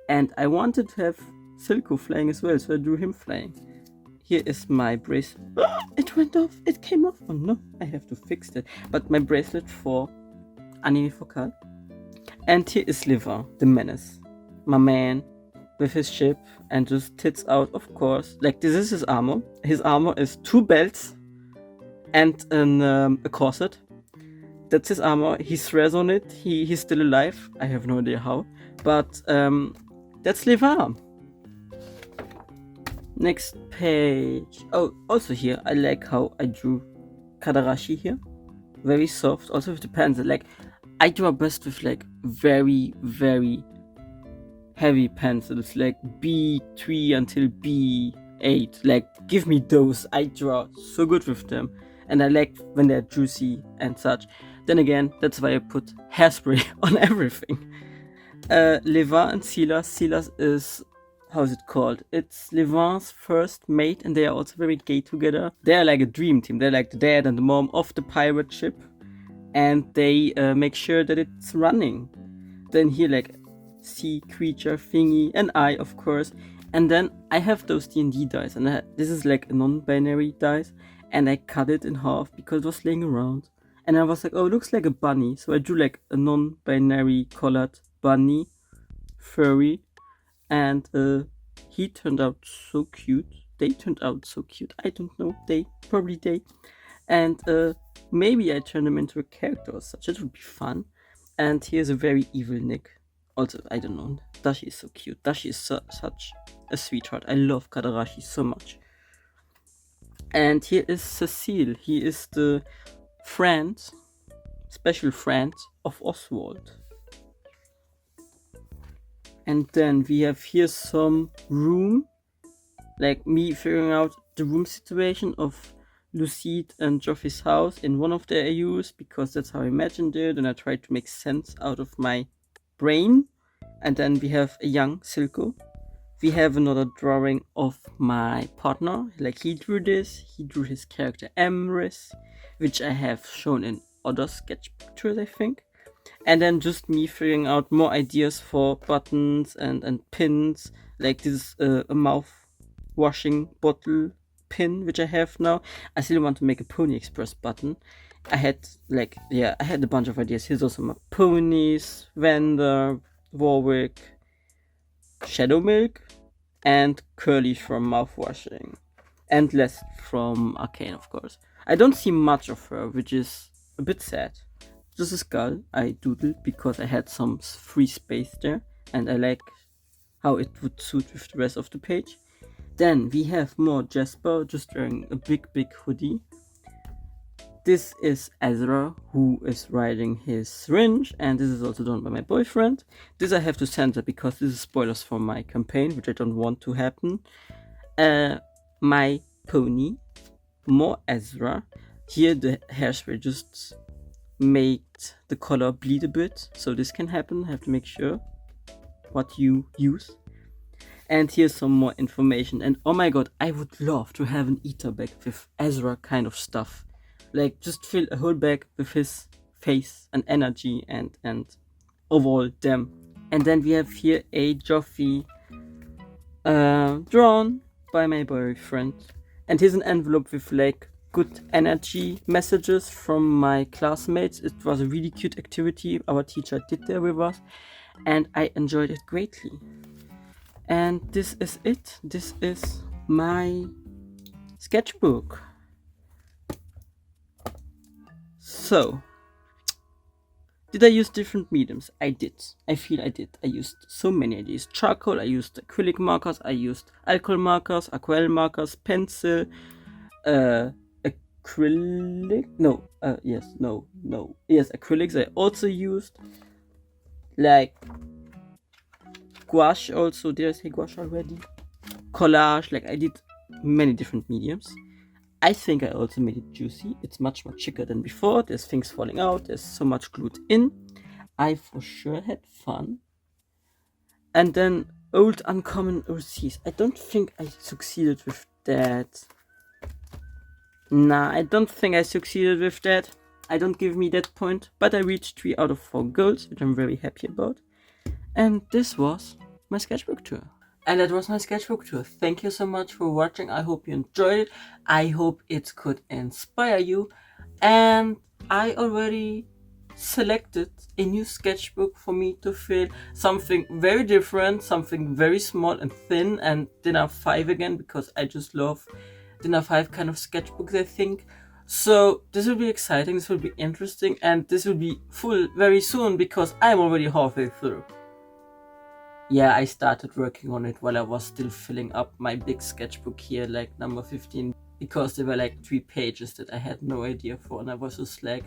And I wanted to have Silco flying as well, so I drew him flying. Here is my bracelet. It went off. It came off. Oh no, I have to fix that. But my bracelet for Anime Focal. And here is Liver, the menace. My man with his ship and just tits out, of course. Like, this is his armor. His armor is 2 belts and a corset. That's his armor. He swears on it. He's still alive. I have no idea how. But that's Liver. Next page. Oh, also here, I like how I drew Kadarashi here. Very soft. Also with the pencil. Like, I draw best with like very, very heavy pencils. Like B3 until B 8. Like, give me those. I draw so good with them. And I like when they're juicy and such. Then again, that's why I put hairspray on everything. Levan and Silas. Silas is, how's it called? It's Levan's first mate, and they are also very gay together. They're like a dream team. They're like the dad and the mom of the pirate ship, and they make sure that it's running. Then here, like, sea creature thingy, and I, of course. And then I have those D&D dice, and this is like a non-binary dice, and I cut it in half because it was laying around. And I was like, oh, it looks like a bunny. So I drew like a non-binary colored bunny, furry, and he turned out so cute. They turned out so cute. I don't know. Probably they. And maybe I turn them into a character or such. It would be fun. And here's a very evil Nick. Also, I don't know. Dashi is so cute. Dashi is such a sweetheart. I love Kadarashi so much. And here is Cecile. He is the special friend of Oswald. And then we have here some room, like me figuring out the room situation of Lucide and Joffrey's house in one of the AUs, because that's how I imagined it, and I tried to make sense out of my brain. And then we have a young Silco. We have another drawing of my partner, like he drew this. He drew his character Emrys, which I have shown in other sketchbook tours, I think. And then just me figuring out more ideas for buttons and pins, like this a mouth washing bottle pin, which I have now. I still want to make a Pony Express button. I had a bunch of ideas. Here's also my ponies, Vander, Warwick, Shadow Milk, and Curly from mouthwashing, and Les from Arcane, of course. I don't see much of her, which is a bit sad. Just a skull I doodled because I had some free space there, and I like how it would suit with the rest of the page. Then we have more Jasper, just wearing a big hoodie. This is Ezra, who is riding his syringe, and this is also done by my boyfriend. This I have to censor because this is spoilers for my campaign, which I don't want to happen. My pony, more Ezra. Here the hairspray just made the color bleed a bit, so this can happen. Have to make sure what you use. And here's some more information. And oh my god, I would love to have an eater bag with Ezra kind of stuff. Like, just fill a whole bag with his face and energy and overall them. And then we have here a Joffrey drawn by my boyfriend. And here's an envelope with like good energy messages from my classmates. It was a really cute activity our teacher did there with us, and I enjoyed it greatly. And this is it. This is my sketchbook. So, did I use different mediums? I did. I feel I did. I used so many. I used charcoal, I used acrylic markers, I used alcohol markers, aquarelle markers, pencil, acrylic. Yes, acrylics I also used. Like gouache also. Did I say gouache already? Collage. Like, I did many different mediums. I think I also made it juicy. It's much more chicker than before. There's things falling out. There's so much glued in. I for sure had fun. And then old uncommon OCs. I don't think I succeeded with that. Nah, I don't think I succeeded with that. I don't give me that point. But I reached 3 out of 4 goals, which I'm very happy about. And this was my sketchbook tour. And that was my sketchbook tour. Thank you so much for watching. I hope you enjoyed it. I hope it could inspire you. And I already selected a new sketchbook for me to fill. Something very different, something very small and thin, and Dinner 5 again, because I just love Dinner 5 kind of sketchbooks, I think. So this will be exciting, this will be interesting, and this will be full very soon because I'm already halfway through. Yeah, I started working on it while I was still filling up my big sketchbook here, like number 15, because there were like 3 pages that I had no idea for, and I was just like,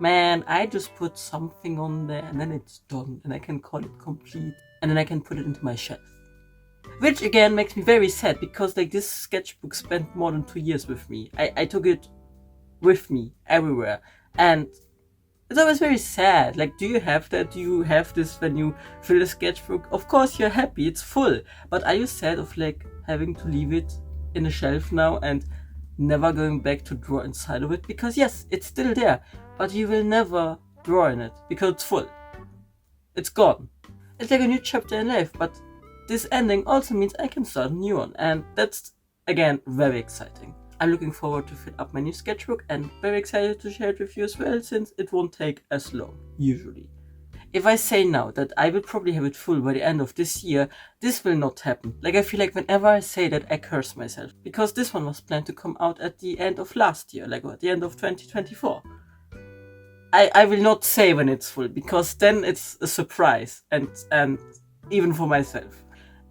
man, I just put something on there and then it's done and I can call it complete and then I can put it into my shelf. Which again makes me very sad because like this sketchbook spent more than 2 years with me. I took it with me everywhere, and it's always very sad. Like, do you have that? Do you have this when you fill a sketchbook? Of course you're happy, it's full. But are you sad of like having to leave it in a shelf now and never going back to draw inside of it? Because yes, it's still there, but you will never draw in it because it's full. It's gone. It's like a new chapter in life, but this ending also means I can start a new one, and that's again very exciting. I'm looking forward to fill up my new sketchbook and very excited to share it with you as well, since it won't take as long, usually. If I say now that I will probably have it full by the end of this year, this will not happen. Like, I feel like whenever I say that, I curse myself, because this one was planned to come out at the end of last year, like at the end of 2024. I will not say when it's full, because then it's a surprise, and even for myself.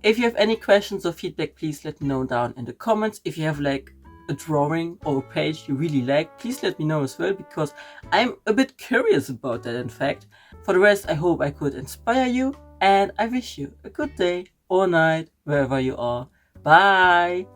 If you have any questions or feedback, please let me know down in the comments. If you have like a drawing or a page you really like, please let me know as well, because I'm a bit curious about that, in fact. For the rest, I hope I could inspire you, and I wish you a good day or night wherever you are. Bye!